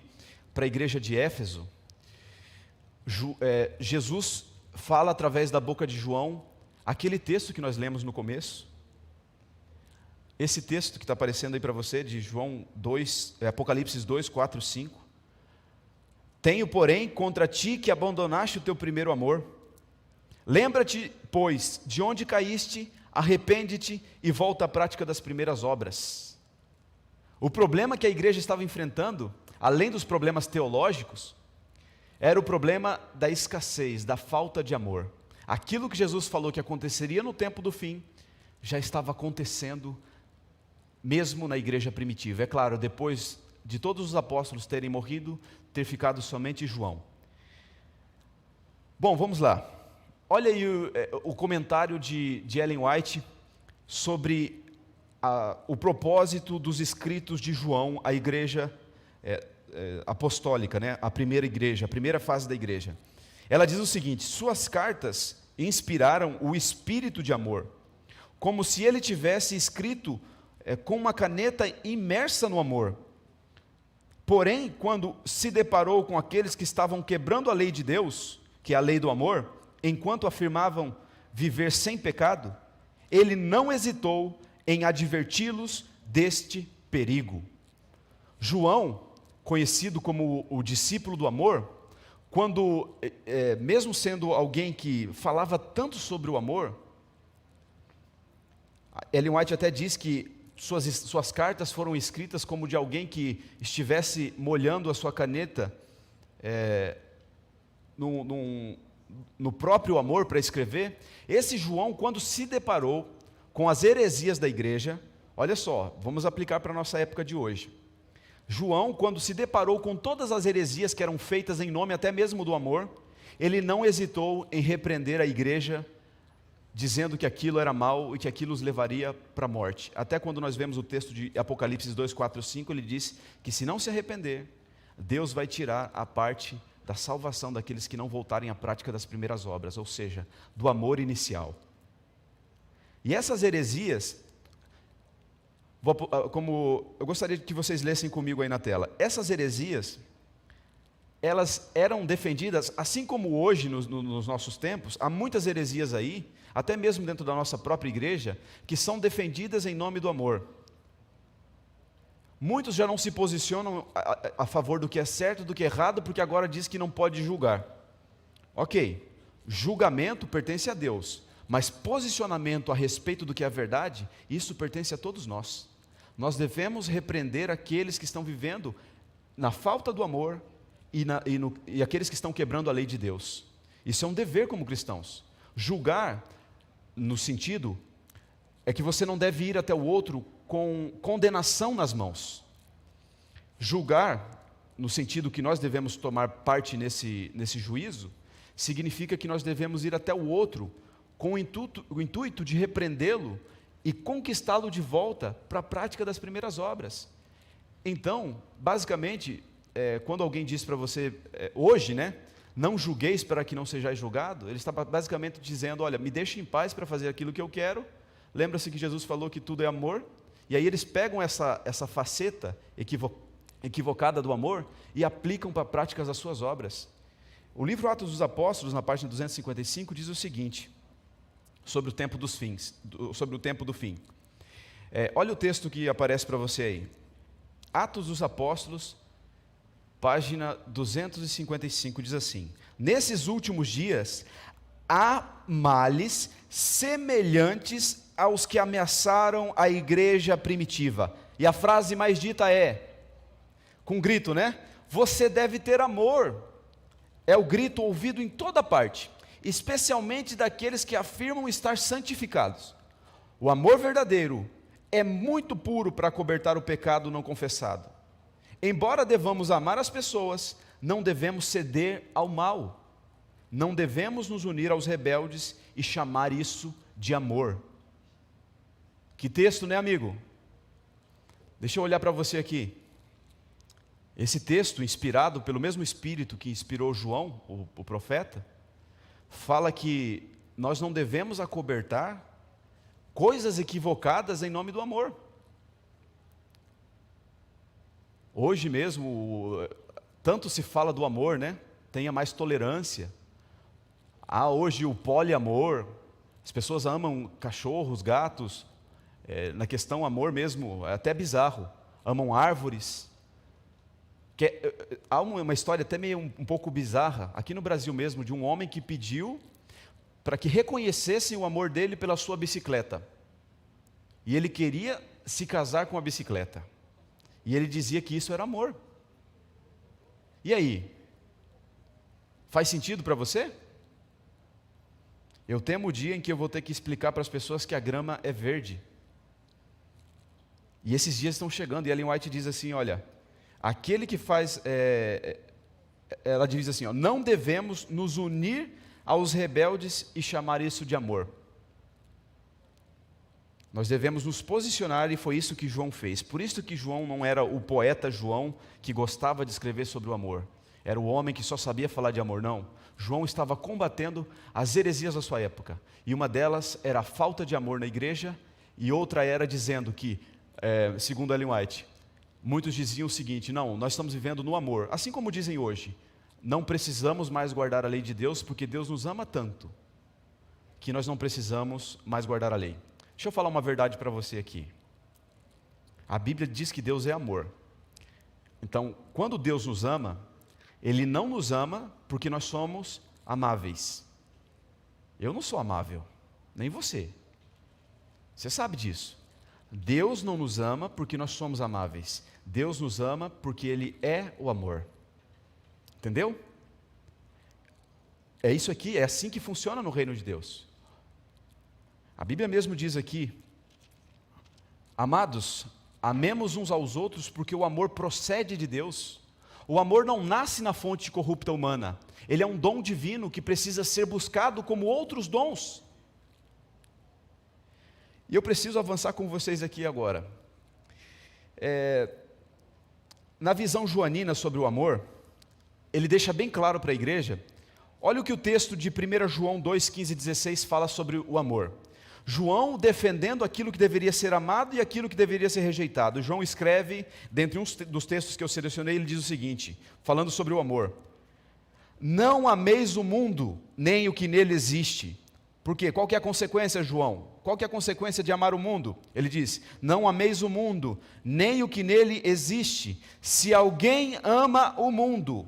Speaker 1: para a igreja de Éfeso, Jesus fala através da boca de João aquele texto que nós lemos no começo. Esse texto que está aparecendo aí para você, de João 2, Apocalipse 2, 4, 5. Tenho, porém, contra ti que abandonaste o teu primeiro amor. Lembra-te, pois, de onde caíste, arrepende-te e volta à prática das primeiras obras. O problema que a igreja estava enfrentando, além dos problemas teológicos, Era o problema da escassez, da falta de amor. Aquilo que Jesus falou que aconteceria no tempo do fim, já estava acontecendo mesmo na igreja primitiva. É claro, depois de todos os apóstolos terem morrido, ter ficado somente João. Bom, vamos lá. Olha aí o comentário de Ellen White sobre o propósito dos escritos de João à igreja apostólica, né? A primeira igreja, a primeira fase da igreja. Ela diz o seguinte: suas cartas inspiraram o espírito de amor, como se ele tivesse escrito com uma caneta imersa no amor. Porém, quando se deparou com aqueles que estavam quebrando a lei de Deus, que é a lei do amor, enquanto afirmavam viver sem pecado, ele não hesitou em adverti-los deste perigo. João, conhecido como o discípulo do amor, quando, mesmo sendo alguém que falava tanto sobre o amor, Ellen White até diz que suas cartas foram escritas como de alguém que estivesse molhando a sua caneta no próprio amor para escrever. Esse João, quando se deparou com as heresias da igreja, olha só, vamos aplicar para a nossa época de hoje. João, quando se deparou com todas as heresias que eram feitas em nome até mesmo do amor, ele não hesitou em repreender a igreja, dizendo que aquilo era mal e que aquilo os levaria para a morte. Até quando nós vemos o texto de Apocalipse 2, 4, 5, ele diz que se não se arrepender, Deus vai tirar a parte da salvação daqueles que não voltarem à prática das primeiras obras, ou seja, do amor inicial. E essas heresias, como eu gostaria que vocês lessem comigo aí na tela, essas heresias, elas eram defendidas, assim como hoje nos nossos tempos, há muitas heresias aí, até mesmo dentro da nossa própria igreja, que são defendidas em nome do amor. Muitos já não se posicionam a favor do que é certo e do que é errado, porque agora diz que não pode julgar. Ok, julgamento pertence a Deus, mas posicionamento a respeito do que é verdade, isso pertence a todos nós. Nós devemos repreender aqueles que estão vivendo na falta do amor e aqueles que estão quebrando a lei de Deus. Isso é um dever como cristãos. Julgar, no sentido, é que você não deve ir até o outro com condenação nas mãos. Julgar, no sentido que nós devemos tomar parte nesse juízo, significa que nós devemos ir até o outro com o intuito de repreendê-lo e conquistá-lo de volta para a prática das primeiras obras. Então, basicamente, quando alguém diz para você, hoje, né, não julgueis para que não sejais julgado, ele está basicamente dizendo, olha, me deixe em paz para fazer aquilo que eu quero. Lembra-se que Jesus falou que tudo é amor? E aí eles pegam essa faceta equivocada do amor e aplicam para práticas das suas obras. O livro Atos dos Apóstolos, na página 255, diz o seguinte, sobre o tempo dos fins, sobre o tempo do fim. Olha o texto que aparece para você aí. Atos dos Apóstolos, página 255, diz assim: nesses últimos dias, há males semelhantes aos que ameaçaram a igreja primitiva. E a frase mais dita com grito, né? Você deve ter amor. É o grito ouvido em toda parte, especialmente daqueles que afirmam estar santificados. O amor verdadeiro é muito puro para acobertar o pecado não confessado. Embora devamos amar as pessoas, não devemos ceder ao mal. Não devemos nos unir aos rebeldes e chamar isso de amor. Que texto, né, amigo? Deixa eu olhar para você aqui. Esse texto, inspirado pelo mesmo Espírito que inspirou João, o profeta, fala que nós não devemos acobertar coisas equivocadas em nome do amor. Hoje mesmo, tanto se fala do amor, né? Tenha mais tolerância. Há hoje o poliamor, as pessoas amam cachorros, gatos, na questão amor mesmo, é até bizarro, amam árvores. Há uma história até meio um pouco bizarra, aqui no Brasil mesmo, de um homem que pediu para que reconhecessem o amor dele pela sua bicicleta. E ele queria se casar com a bicicleta. E ele dizia que isso era amor. E aí? Faz sentido para você? Eu temo o dia em que eu vou ter que explicar para as pessoas que a grama é verde. E esses dias estão chegando, e Ellen White diz assim, olha, aquele que faz, ela diz assim, ó, não devemos nos unir aos rebeldes e chamar isso de amor. Nós devemos nos posicionar, e foi isso que João fez. Por isso que João não era o poeta João que gostava de escrever sobre o amor. Era o homem que só sabia falar de amor, não. João estava combatendo as heresias da sua época. E uma delas era a falta de amor na igreja, e outra era dizendo que, segundo Ellen White, muitos diziam o seguinte, não, nós estamos vivendo no amor. Assim como dizem hoje, não precisamos mais guardar a lei de Deus, porque Deus nos ama tanto, que nós não precisamos mais guardar a lei. Deixa eu falar uma verdade para você aqui. A Bíblia diz que Deus é amor. Então, quando Deus nos ama, Ele não nos ama porque nós somos amáveis. Eu não sou amável, nem você. Você sabe disso. Deus não nos ama porque nós somos amáveis. Deus nos ama porque Ele é o amor. Entendeu? É isso aqui, é assim que funciona no reino de Deus. A Bíblia mesmo diz aqui, amados, amemos uns aos outros porque o amor procede de Deus. O amor não nasce na fonte corrupta humana. Ele é um dom divino que precisa ser buscado como outros dons. E eu preciso avançar com vocês aqui agora. Na visão joanina sobre o amor, ele deixa bem claro para a igreja, olha o que o texto de 1 João 2, 15 e 16 fala sobre o amor. João defendendo aquilo que deveria ser amado e aquilo que deveria ser rejeitado. João escreve, dentre uns dos textos que eu selecionei, ele diz o seguinte, falando sobre o amor. Não ameis o mundo, nem o que nele existe. Por quê? Qual que é a consequência, João? Qual que é a consequência de amar o mundo? Ele diz, não ameis o mundo, nem o que nele existe. Se alguém ama o mundo,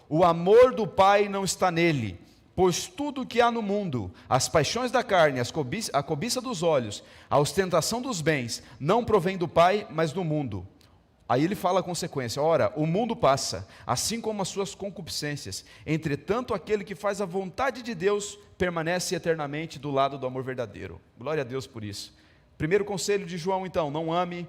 Speaker 1: o amor do Pai não está nele. Pois tudo o que há no mundo, as paixões da carne, a cobiça dos olhos, a ostentação dos bens, não provém do Pai, mas do mundo. Aí ele fala a consequência, ora, o mundo passa, assim como as suas concupiscências, entretanto aquele que faz a vontade de Deus, permanece eternamente do lado do amor verdadeiro. Glória a Deus por isso. Primeiro conselho de João então, não ame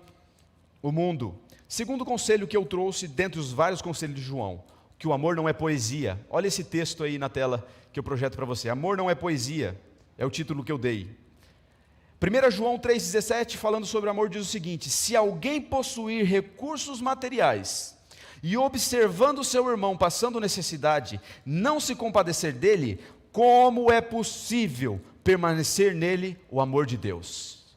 Speaker 1: o mundo. Segundo conselho que eu trouxe, dentre os vários conselhos de João, que o amor não é poesia. Olha esse texto aí na tela que eu projeto para você. Amor não é poesia, é o título que eu dei. 1 João 3,17, falando sobre amor, diz o seguinte, se alguém possuir recursos materiais, e observando seu irmão passando necessidade, não se compadecer dele, como é possível permanecer nele o amor de Deus?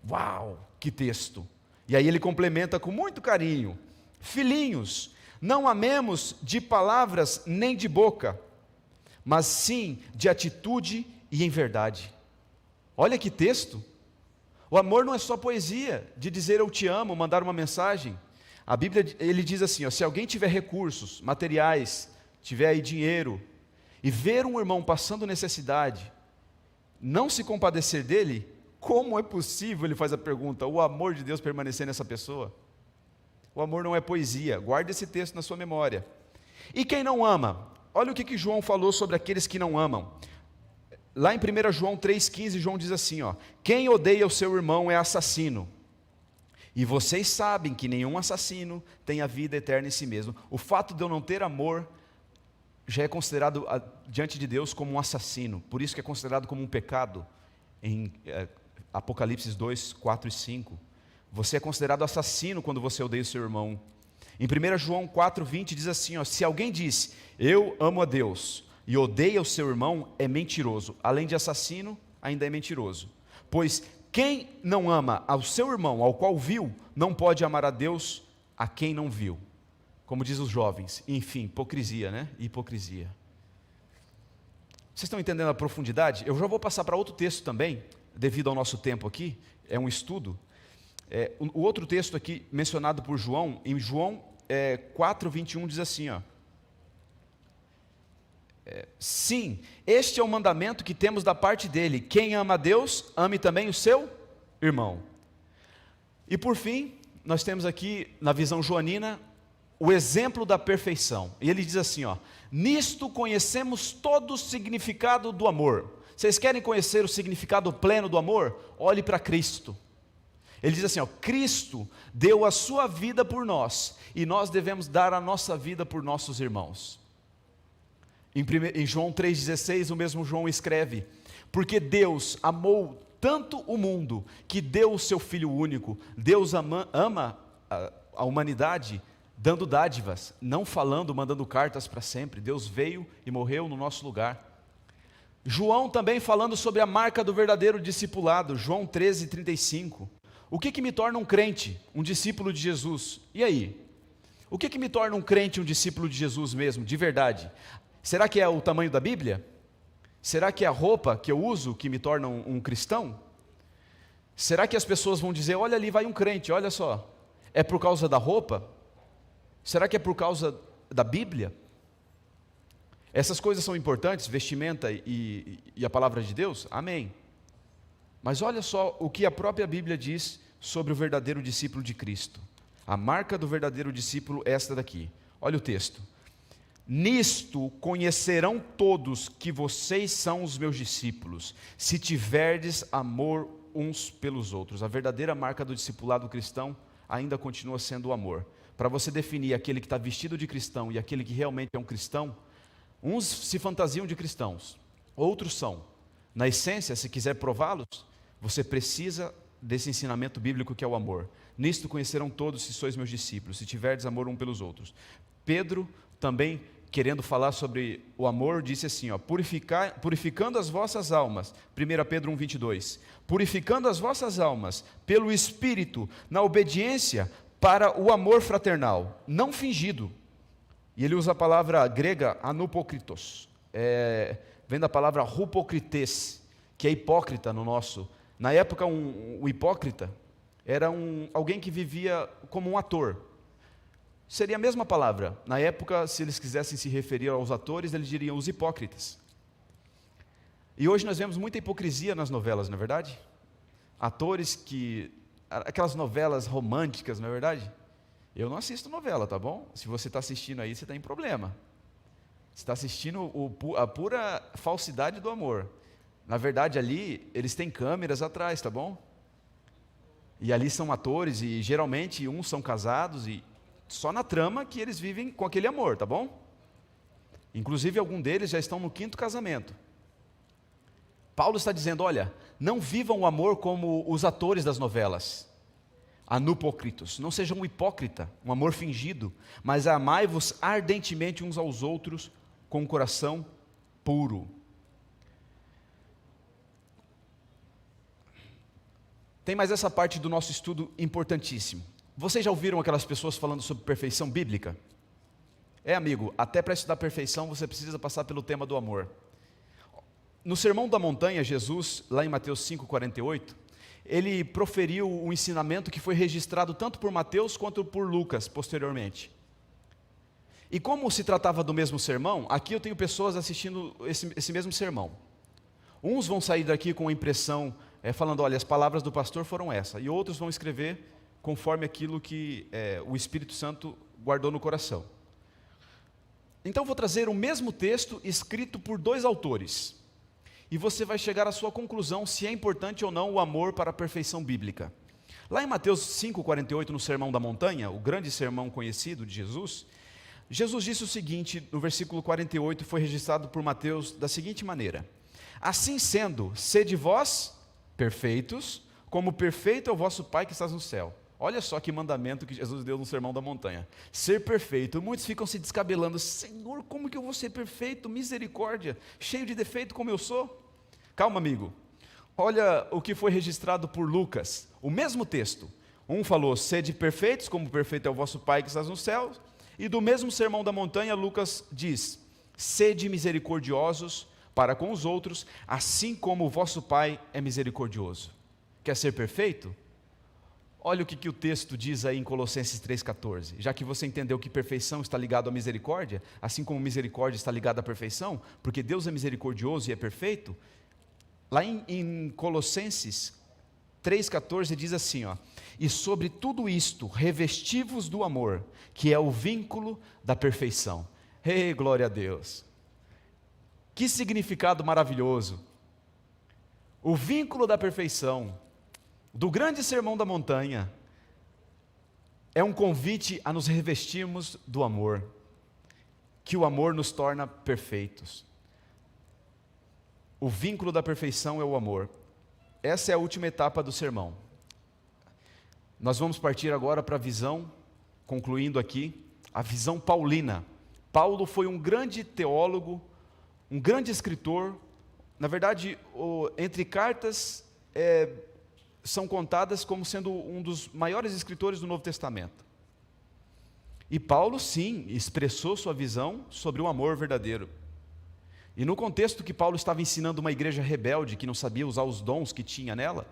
Speaker 1: Uau, que texto! E aí ele complementa com muito carinho, filhinhos, não amemos de palavras nem de boca, mas sim de atitude e em verdade. Olha que texto. O amor não é só poesia, de dizer eu te amo, mandar uma mensagem. A Bíblia, ele diz assim, ó, se alguém tiver recursos materiais, tiver aí dinheiro, e ver um irmão passando necessidade, não se compadecer dele, como é possível, ele faz a pergunta, o amor de Deus permanecer nessa pessoa? O amor não é poesia, guarde esse texto na sua memória. E quem não ama? Olha o que João falou sobre aqueles que não amam. Lá em 1 João 3,15, João diz assim, ó, quem odeia o seu irmão é assassino. E vocês sabem que nenhum assassino tem a vida eterna em si mesmo. O fato de eu não ter amor já é considerado diante de Deus como um assassino. Por isso que é considerado como um pecado em Apocalipse 2, 4 e 5. Você é considerado assassino quando você odeia o seu irmão. Em 1 João 4,20 diz assim, ó, se alguém diz, eu amo a Deus, e odeia o seu irmão, é mentiroso. Além de assassino, ainda é mentiroso. Pois quem não ama ao seu irmão, ao qual viu, não pode amar a Deus a quem não viu. Como diz os jovens, enfim, hipocrisia, né? Hipocrisia. Vocês estão entendendo a profundidade? Eu já vou passar para outro texto também, devido ao nosso tempo aqui, é um estudo. O outro texto aqui, mencionado por João, em João 4,21 diz assim, ó, sim, este é o mandamento que temos da parte dele, quem ama a Deus, ame também o seu irmão. E por fim, nós temos aqui, na visão joanina, o exemplo da perfeição. E ele diz assim, ó: nisto conhecemos todo o significado do amor. Vocês querem conhecer o significado pleno do amor? Olhe para Cristo. Ele diz assim, ó: Cristo deu a sua vida por nós, e nós devemos dar a nossa vida por nossos irmãos. Em João 3,16, o mesmo João escreve: porque Deus amou tanto o mundo, que deu o seu Filho único. Deus ama a humanidade, dando dádivas, não falando, mandando cartas para sempre. Deus veio e morreu no nosso lugar. João também falando sobre a marca do verdadeiro discipulado, João 13,35. O que me torna um crente, um discípulo de Jesus? E aí? O que me torna um crente, um discípulo de Jesus mesmo, de verdade? Será que é o tamanho da Bíblia? Será que é a roupa que eu uso que me torna um cristão? Será que as pessoas vão dizer: olha ali vai um crente, olha só, é por causa da roupa? Será que é por causa da Bíblia? Essas coisas são importantes, vestimenta e a palavra de Deus? Amém. Mas olha só o que a própria Bíblia diz sobre o verdadeiro discípulo de Cristo. A marca do verdadeiro discípulo é esta daqui. Olha o texto: nisto conhecerão todos que vocês são os meus discípulos, se tiverdes amor uns pelos outros. A verdadeira marca do discipulado cristão ainda continua sendo o amor. Para você definir aquele que está vestido de cristão e aquele que realmente é um cristão, uns se fantasiam de cristãos, outros são. Na essência, se quiser prová-los, você precisa desse ensinamento bíblico que é o amor. Nisto conhecerão todos se sois meus discípulos, se tiverdes amor uns pelos outros. Pedro também, querendo falar sobre o amor, disse assim, ó: purificando as vossas almas, 1 Pedro 1,22, purificando as vossas almas pelo Espírito, na obediência para o amor fraternal, não fingido. E ele usa a palavra grega anupokritos, vem da palavra rupokrites, que é hipócrita no nosso. Na época, o hipócrita era alguém que vivia como um ator. Seria a mesma palavra. Na época, se eles quisessem se referir aos atores, eles diriam os hipócritas. E hoje nós vemos muita hipocrisia nas novelas, não é verdade? Atores aquelas novelas românticas, não é verdade? Eu não assisto novela, tá bom? Se você está assistindo aí, você está em problema. Você está assistindo a pura falsidade do amor. Na verdade, ali, eles têm câmeras atrás, tá bom? E ali são atores, e geralmente uns são casados, e só na trama que eles vivem com aquele amor, tá bom? Inclusive, alguns deles já estão no 5º casamento. Paulo está dizendo, olha, não vivam o amor como os atores das novelas. Anupokritos, não sejam um hipócrita, um amor fingido, mas amai-vos ardentemente uns aos outros com um coração puro. Tem mais essa parte do nosso estudo importantíssimo. Vocês já ouviram aquelas pessoas falando sobre perfeição bíblica? Amigo, até para estudar perfeição você precisa passar pelo tema do amor. No Sermão da Montanha, Jesus, lá em Mateus 5,48, ele proferiu um ensinamento que foi registrado tanto por Mateus quanto por Lucas, posteriormente. E como se tratava do mesmo sermão, aqui eu tenho pessoas assistindo esse mesmo sermão. Uns vão sair daqui com a impressão, falando, olha, as palavras do pastor foram essa, e outros vão escrever conforme aquilo que o Espírito Santo guardou no coração. Então vou trazer o mesmo texto escrito por 2 autores, e você vai chegar à sua conclusão se é importante ou não o amor para a perfeição bíblica. Lá em Mateus 5,48, no Sermão da Montanha, o grande sermão conhecido de Jesus, Jesus disse o seguinte, no versículo 48, foi registrado por Mateus da seguinte maneira: assim sendo, sede vós perfeitos, como perfeito é o vosso Pai que está no céu. Olha só que mandamento que Jesus deu no Sermão da Montanha. Ser perfeito. Muitos ficam se descabelando. Senhor, como que eu vou ser perfeito? Misericórdia, cheio de defeito como eu sou? Calma, amigo. Olha o que foi registrado por Lucas. O mesmo texto. Um falou, sede perfeitos, como perfeito é o vosso Pai que está nos céus. E do mesmo Sermão da Montanha, Lucas diz, sede misericordiosos para com os outros, assim como o vosso Pai é misericordioso. Quer ser perfeito? Olha o que o texto diz aí em Colossenses 3,14. Já que você entendeu que perfeição está ligado à misericórdia, assim como misericórdia está ligada à perfeição, porque Deus é misericordioso e é perfeito, lá em Colossenses 3,14 diz assim, ó: e sobre tudo isto, revesti-vos do amor, que é o vínculo da perfeição. Ei, glória a Deus! Que significado maravilhoso! O vínculo da perfeição, do grande sermão da montanha, é um convite a nos revestirmos do amor, que o amor nos torna perfeitos. O vínculo da perfeição é o amor. Essa é a última etapa do sermão. Nós vamos partir agora para a visão, concluindo aqui, a visão paulina. Paulo foi um grande teólogo, um grande escritor. Na verdade, entre cartas, são contadas como sendo um dos maiores escritores do Novo Testamento. E Paulo, sim, expressou sua visão sobre o amor verdadeiro. E no contexto que Paulo estava ensinando uma igreja rebelde, que não sabia usar os dons que tinha nela,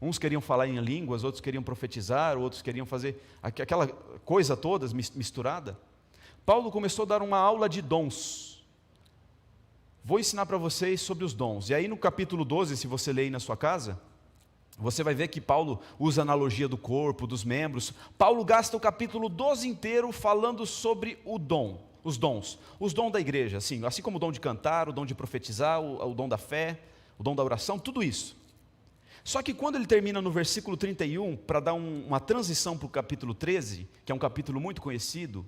Speaker 1: uns queriam falar em línguas, outros queriam profetizar, outros queriam fazer aquela coisa toda misturada, Paulo começou a dar uma aula de dons. Vou ensinar para vocês sobre os dons. E aí no capítulo 12, se você ler aí na sua casa, você vai ver que Paulo usa a analogia do corpo, dos membros. Paulo gasta o capítulo 12 inteiro falando sobre o dom, os dons da igreja, assim como o dom de cantar, o dom de profetizar, o dom da fé, o dom da oração, tudo isso. Só que quando ele termina no versículo 31, para dar uma transição para o capítulo 13, que é um capítulo muito conhecido,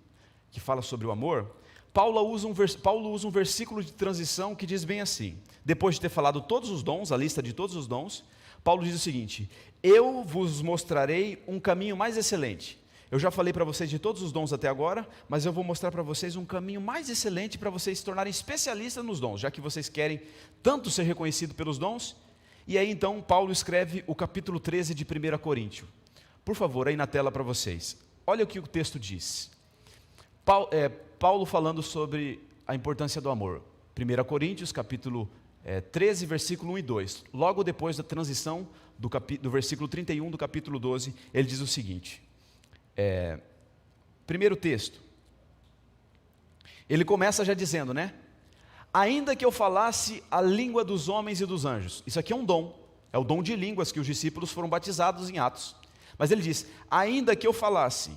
Speaker 1: que fala sobre o amor, Paulo usa um versículo de transição que diz bem assim: depois de ter falado todos os dons, a lista de todos os dons, Paulo diz o seguinte: eu vos mostrarei um caminho mais excelente. Eu já falei para vocês de todos os dons até agora, mas eu vou mostrar para vocês um caminho mais excelente para vocês se tornarem especialistas nos dons, já que vocês querem tanto ser reconhecidos pelos dons. E aí então Paulo escreve o capítulo 13 de 1 Coríntios. Por favor, aí na tela para vocês. Olha o que o texto diz. Paulo falando sobre a importância do amor. 1 Coríntios, capítulo 13, versículo 1 e 2. Logo depois da transição do versículo 31 do capítulo 12, ele diz o seguinte. Primeiro texto. Ele começa já dizendo, né? Ainda que eu falasse a língua dos homens e dos anjos. Isso aqui é um dom. É o dom de línguas que os discípulos foram batizados em Atos. Mas ele diz, ainda que eu falasse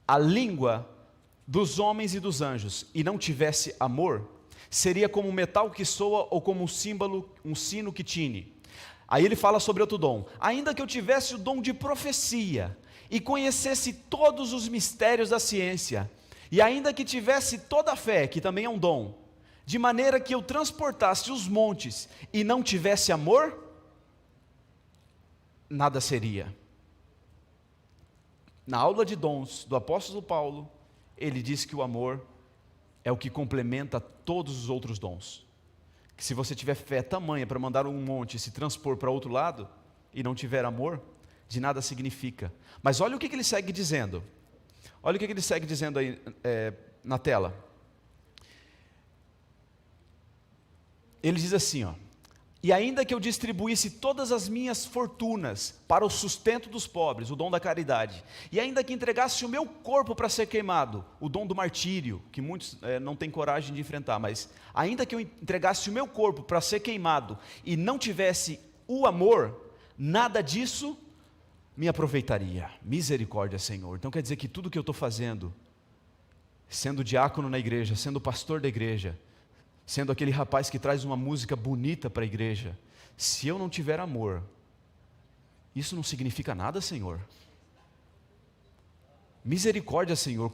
Speaker 1: a língua dos homens e dos anjos e não tivesse amor, seria como um metal que soa ou como um sino que tine. Aí ele fala sobre outro dom. Ainda que eu tivesse o dom de profecia e conhecesse todos os mistérios da ciência, e ainda que tivesse toda a fé, que também é um dom, de maneira que eu transportasse os montes e não tivesse amor, nada seria. Na aula de dons do apóstolo Paulo, ele diz que o amor é o que complementa todos os outros dons. Que se você tiver fé tamanha para mandar um monte e se transpor para outro lado, e não tiver amor, de nada significa. Mas olha o que ele segue dizendo. Olha o que ele segue dizendo aí na tela. Ele diz assim, ó: e ainda que eu distribuísse todas as minhas fortunas para o sustento dos pobres, o dom da caridade, e ainda que entregasse o meu corpo para ser queimado, o dom do martírio, que muitos não têm coragem de enfrentar, mas ainda que eu entregasse o meu corpo para ser queimado e não tivesse o amor, nada disso me aproveitaria. Misericórdia, Senhor. Então quer dizer que tudo que eu estou fazendo, sendo diácono na igreja, sendo pastor da igreja, sendo aquele rapaz que traz uma música bonita para a igreja, se eu não tiver amor, isso não significa nada, Senhor. Misericórdia, Senhor.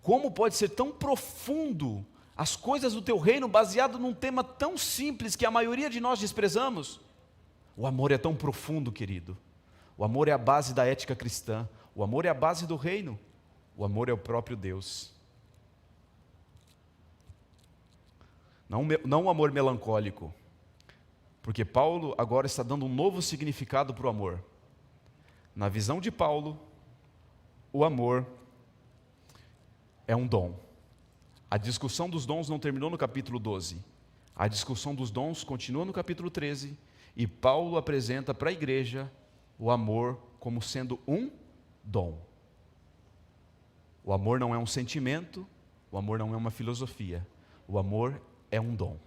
Speaker 1: Como pode ser tão profundo as coisas do teu reino baseado num tema tão simples que a maioria de nós desprezamos? O amor é tão profundo, querido. O amor é a base da ética cristã. O amor é a base do reino. O amor é o próprio Deus. Não um amor melancólico, porque Paulo agora está dando um novo significado para o amor. Na visão de Paulo, o amor é um dom. A discussão dos dons não terminou no capítulo 12. A discussão dos dons continua no capítulo 13, e Paulo apresenta para a igreja o amor como sendo um dom. O amor não é um sentimento, o amor não é uma filosofia, o amor é um dom.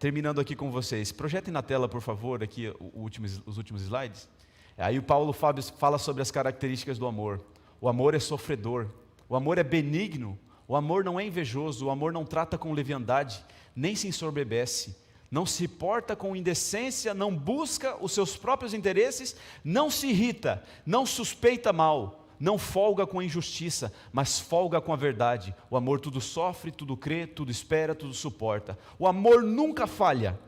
Speaker 1: terminando aqui com vocês, projetem na tela, por favor, aqui os últimos slides. Aí o Paulo fala sobre as características do amor. O amor é sofredor, o amor é benigno, o amor não é invejoso, o amor não trata com leviandade, nem se ensoberbece, não se porta com indecência, não busca os seus próprios interesses, não se irrita, não suspeita mal, não folga com a injustiça, mas folga com a verdade. O amor tudo sofre, tudo crê, tudo espera, tudo suporta. O amor nunca falha.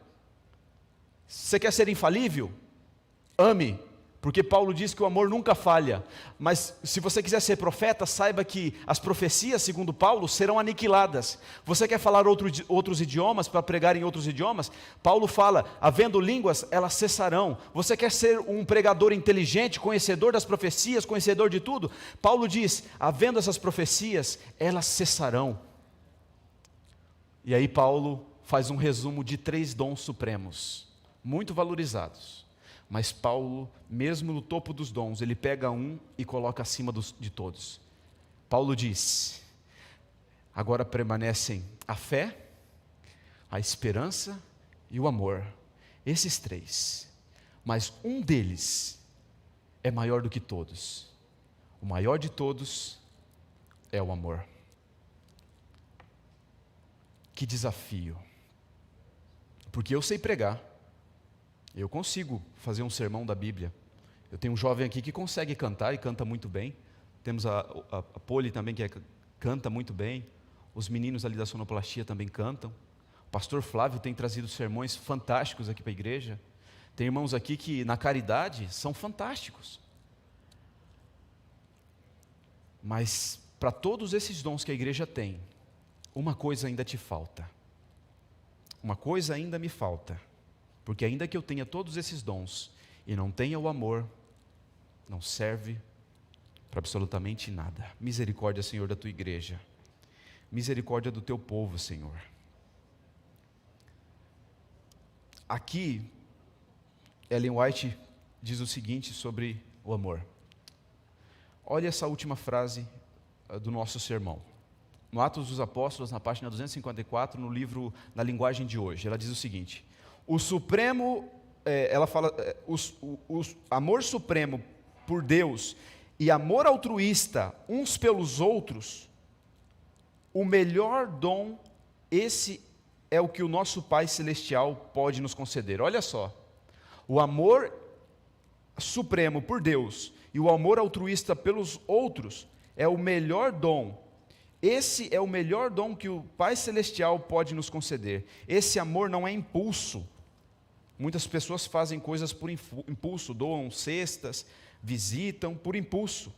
Speaker 1: Você quer ser infalível? Ame. Porque Paulo diz que o amor nunca falha, mas se você quiser ser profeta, saiba que as profecias, segundo Paulo, serão aniquiladas. Você quer falar outros idiomas, para pregar em outros idiomas? Paulo fala, havendo línguas, elas cessarão. Você quer ser um pregador inteligente, conhecedor das profecias, conhecedor de tudo? Paulo diz, havendo essas profecias, elas cessarão. E aí Paulo faz um resumo de 3 dons supremos, muito valorizados. Mas Paulo, mesmo no topo dos dons, ele pega um e coloca acima de todos. Paulo diz, agora permanecem a fé, a esperança e o amor. Esses 3. Mas um deles é maior do que todos. O maior de todos é o amor. Que desafio. Porque eu sei pregar. Eu consigo fazer um sermão da Bíblia. Eu tenho um jovem aqui que consegue cantar e canta muito bem. Temos a Poli também que canta muito bem. Os meninos ali da sonoplastia também cantam. O pastor Flávio tem trazido sermões fantásticos aqui para a igreja. Tem irmãos aqui que na caridade são fantásticos. Mas para todos esses dons que a igreja tem, uma coisa ainda te falta. Uma coisa ainda me falta. Porque ainda que eu tenha todos esses dons e não tenha o amor, não serve para absolutamente nada. Misericórdia, Senhor, da tua igreja. Misericórdia do teu povo, Senhor. Aqui, Ellen White diz o seguinte sobre o amor. Olha essa última frase do nosso sermão. No Atos dos Apóstolos, na página 254, no livro Na Linguagem de Hoje, ela diz o seguinte: o supremo, ela fala, o amor supremo por Deus e amor altruísta uns pelos outros, o melhor dom, esse é o que o nosso Pai Celestial pode nos conceder. Olha só, o amor supremo por Deus e o amor altruísta pelos outros é o melhor dom. Esse é o melhor dom que o Pai Celestial pode nos conceder. Esse amor não é impulso. Muitas pessoas fazem coisas por impulso, doam cestas, visitam por impulso.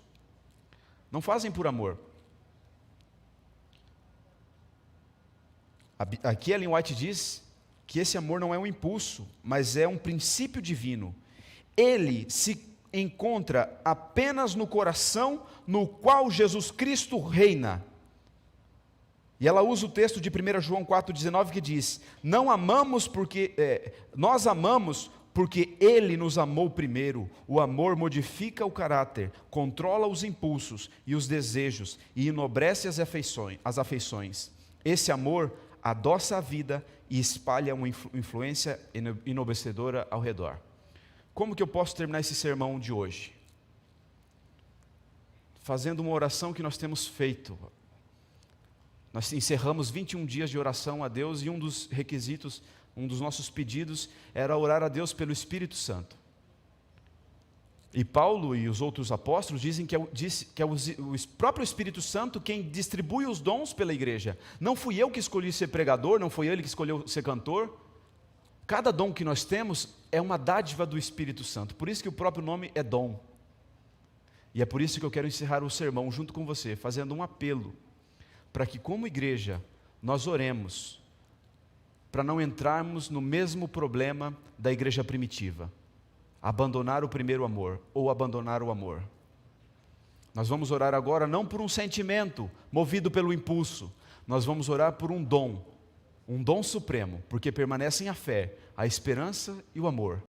Speaker 1: Não fazem por amor. Aqui Ellen White diz que esse amor não é um impulso, mas é um princípio divino. Ele se encontra apenas no coração no qual Jesus Cristo reina. E ela usa o texto de 1 João 4,19 que diz, nós amamos porque Ele nos amou primeiro. O amor modifica o caráter, controla os impulsos e os desejos e enobrece as afeições. Esse amor adoça a vida e espalha uma influência enobrecedora ao redor. Como que eu posso terminar esse sermão de hoje? Fazendo uma oração que nós temos feito. Nós encerramos 21 dias de oração a Deus e um dos requisitos, um dos nossos pedidos era orar a Deus pelo Espírito Santo. E Paulo e os outros apóstolos dizem que é o próprio Espírito Santo quem distribui os dons pela igreja. Não fui eu que escolhi ser pregador, não foi ele que escolheu ser cantor. Cada dom que nós temos é uma dádiva do Espírito Santo. Por isso que o próprio nome é dom. E é por isso que eu quero encerrar o sermão junto com você, fazendo um apelo para que como igreja nós oremos para não entrarmos no mesmo problema da igreja primitiva, abandonar o primeiro amor ou abandonar o amor. Nós vamos orar agora não por um sentimento movido pelo impulso, nós vamos orar por um dom supremo, porque permanecem a fé, a esperança e o amor.